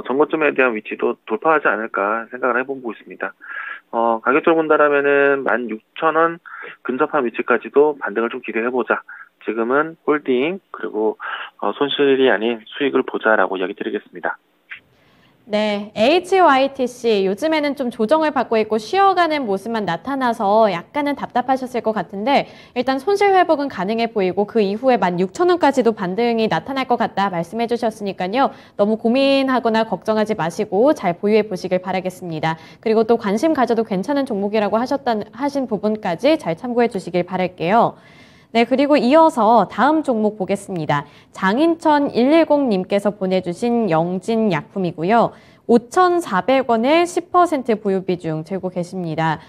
전고점에 대한 위치도 돌파하지 않을까 생각을 해보고 있습니다. 가격적으로 본다라면은 16,000원 근접한 위치까지도 반등을 좀 기대해보자. 지금은 홀딩 그리고 손실이 아닌 수익을 보자라고 이야기 드리겠습니다. 네, HYTC 요즘에는 좀 조정을 받고 있고 쉬어가는 모습만 나타나서 약간은 답답하셨을 것 같은데 일단 손실 회복은 가능해 보이고 그 이후에 16,000원까지도 반등이 나타날 것 같다 말씀해 주셨으니까요. 너무 고민하거나 걱정하지 마시고 잘 보유해 보시길 바라겠습니다. 그리고 또 관심 가져도 괜찮은 종목이라고 하신 부분까지 잘 참고해 주시길 바랄게요. 네, 그리고 이어서 다음 종목 보겠습니다. 장인천 110님께서 보내주신 영진약품이고요. 5,400원에 10% 보유 비중 들고 계십니다.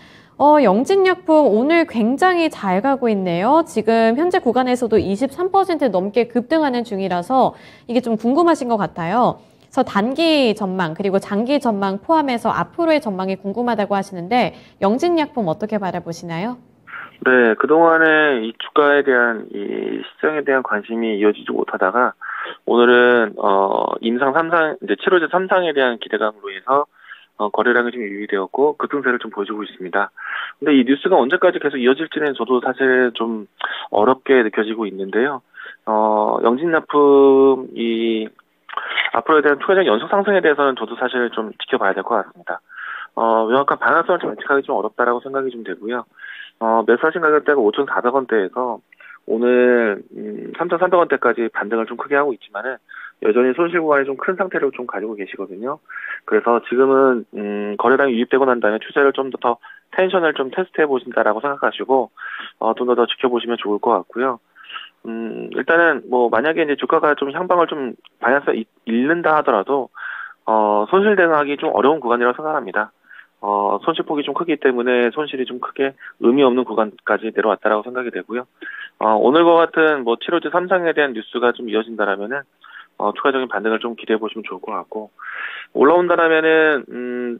영진약품 오늘 굉장히 잘 가고 있네요. 지금 현재 구간에서도 23% 넘게 급등하는 중이라서 이게 좀 궁금하신 것 같아요. 그래서 단기 전망 그리고 장기 전망 포함해서 앞으로의 전망이 궁금하다고 하시는데 영진약품 어떻게 바라보시나요? 네, 그동안에 이 주가에 대한 이 시장에 대한 관심이 이어지지 못하다가 오늘은 임상 3상 이제 7호제 3상에 대한 기대감으로 해서 거래량이 좀 유의되었고 급등세를 좀 보여주고 있습니다. 근데 이 뉴스가 언제까지 계속 이어질지는 저도 사실 좀 어렵게 느껴지고 있는데요. 영진약품 이 앞으로에 대한 추가적인 연속 상승에 대해서는 저도 사실 좀 지켜봐야 될 것 같습니다. 명확한 방향성을 좀 예측하기 좀 어렵다라고 생각이 좀 되고요. 매수하신 가격대가 5,400원대에서 오늘 3,300원대까지 반등을 좀 크게 하고 있지만은 여전히 손실 구간이 좀 큰 상태를 좀 가지고 계시거든요. 그래서 지금은 거래량이 유입되고 난 다음에 투자를 좀 더 텐션을 좀 테스트해 보신다라고 생각하시고 좀 더 지켜보시면 좋을 것 같고요. 일단은 뭐 만약에 이제 주가가 좀 향방을 좀 방향성 잃는다 하더라도 손실 대응하기 좀 어려운 구간이라고 생각합니다. 손실폭이 좀 크기 때문에 손실이 좀 크게 의미 없는 구간까지 내려왔다라고 생각이 되고요. 오늘과 같은 뭐 7호제 3상에 대한 뉴스가 좀 이어진다라면은 추가적인 반등을 좀 기대해 보시면 좋을 것 같고 올라온다라면은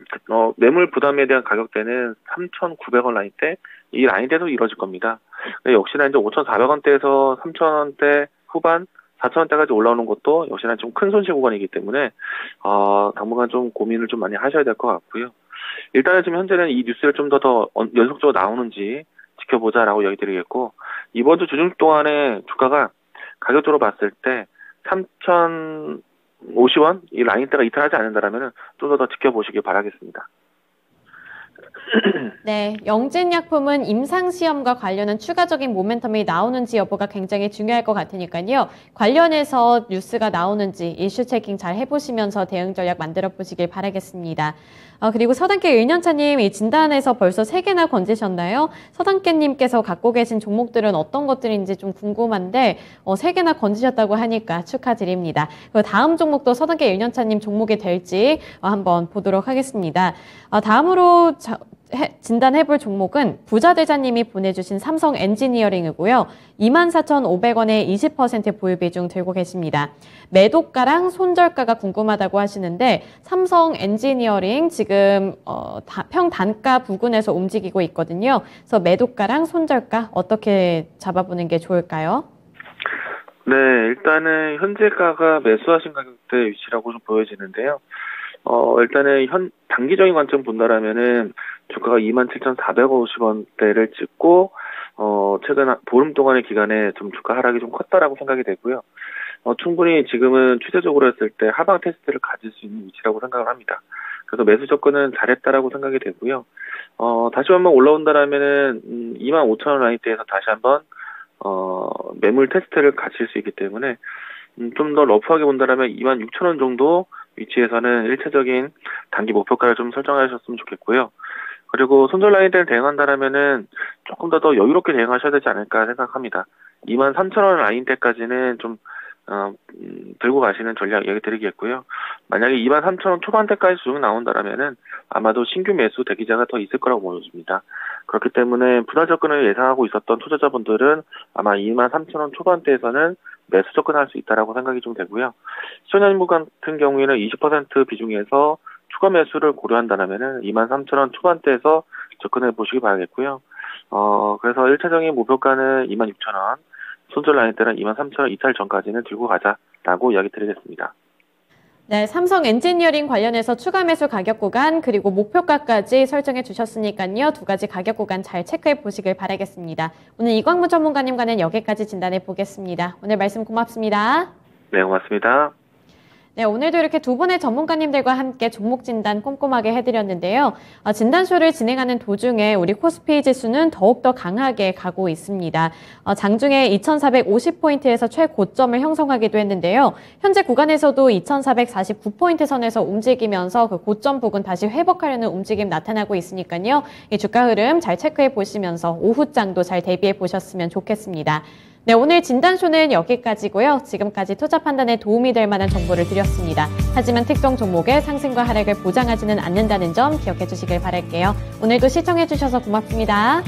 매물 부담에 대한 가격대는 3,900원 라인대 이 라인대도 이루어질 겁니다. 역시나 이제 5,400원대에서 3,000원대 후반 4,000원대까지 올라오는 것도 역시나 좀 큰 손실 구간이기 때문에 당분간 좀 고민을 좀 많이 하셔야 될 것 같고요. 일단은 지금 현재는 이 뉴스를 좀 더 연속적으로 나오는지 지켜보자라고 이야기 드리겠고 이번 주 주중 동안에 주가가 가격적으로 봤을 때 3,050원 이 라인대가 이탈하지 않는다라면 좀 더 지켜보시길 바라겠습니다. 네, 영진약품은 임상시험과 관련한 추가적인 모멘텀이 나오는지 여부가 굉장히 중요할 것 같으니까요. 관련해서 뉴스가 나오는지 이슈 체킹 잘 해보시면서 대응 전략 만들어 보시길 바라겠습니다. 그리고 서당계 1년차님 이 진단에서 벌써 3개나 건지셨나요? 서당계님께서 갖고 계신 종목들은 어떤 것들인지 좀 궁금한데 3개나 건지셨다고 하니까 축하드립니다. 그리고 다음 종목도 서당계 1년차님 종목이 될지 한번 보도록 하겠습니다. 다음으로 진단해볼 종목은 부자대자님이 보내주신 삼성 엔지니어링이고요. 24,500원에 20% 보유 비중 들고 계십니다. 매도가랑 손절가가 궁금하다고 하시는데 삼성 엔지니어링 지금 평단가 부근에서 움직이고 있거든요. 그래서 매도가랑 손절가 어떻게 잡아보는 게 좋을까요? 네, 일단은 현재가가 매수하신 가격대 위치라고 좀 보여지는데요. 일단은 단기적인 관점 본다라면은 주가가 27,450원대를 찍고 최근 보름 동안의 기간에 좀 주가 하락이 좀 컸다라고 생각이 되고요. 충분히 지금은 추세적으로 했을 때 하방 테스트를 가질 수 있는 위치라고 생각을 합니다. 그래서 매수 접근은 잘했다라고 생각이 되고요. 다시 한번 올라온다라면은 25,000원 라인대에서 다시 한번 매물 테스트를 가질 수 있기 때문에 좀 더 러프하게 본다라면 26,000원 정도 위치에서는 일차적인 단기 목표가를 좀 설정하셨으면 좋겠고요. 그리고 손절 라인대를 대응한다라면은 조금 더 여유롭게 대응하셔야 되지 않을까 생각합니다. 23,000원 라인대까지는 좀 들고 가시는 전략 얘기 드리겠고요. 만약에 23,000원 초반대까지 수익 나온다라면은 아마도 신규 매수 대기자가 더 있을 거라고 보여집니다. 그렇기 때문에 분할 접근을 예상하고 있었던 투자자분들은 아마 23,000원 초반대에서는 매수 접근할 수 있다라고 생각이 좀 되고요. 시청자님 같은 경우에는 20% 비중에서 추가 매수를 고려한다면은 23,000원 초반대에서 접근해 보시기 바라겠고요. 그래서 1차적인 목표가는 26,000원, 손절 라인 때는 23,000원 이탈 전까지는 들고 가자라고 이야기 드리겠습니다. 네, 삼성 엔지니어링 관련해서 추가 매수 가격 구간 그리고 목표가까지 설정해 주셨으니까요. 두 가지 가격 구간 잘 체크해 보시길 바라겠습니다. 오늘 이광무 전문가님과는 여기까지 진단해 보겠습니다. 오늘 말씀 고맙습니다. 네, 고맙습니다. 네, 오늘도 이렇게 두 분의 전문가님들과 함께 종목 진단 꼼꼼하게 해드렸는데요. 진단쇼를 진행하는 도중에 우리 코스피 지수는 더욱더 강하게 가고 있습니다. 장중에 2450포인트에서 최고점을 형성하기도 했는데요. 현재 구간에서도 2449포인트 선에서 움직이면서 그 고점 부근 다시 회복하려는 움직임 나타나고 있으니까요. 이 주가 흐름 잘 체크해 보시면서 오후장도 잘 대비해 보셨으면 좋겠습니다. 네, 오늘 진단쇼는 여기까지고요. 지금까지 투자 판단에 도움이 될 만한 정보를 드렸습니다. 하지만 특정 종목의 상승과 하락을 보장하지는 않는다는 점 기억해 주시길 바랄게요. 오늘도 시청해 주셔서 고맙습니다.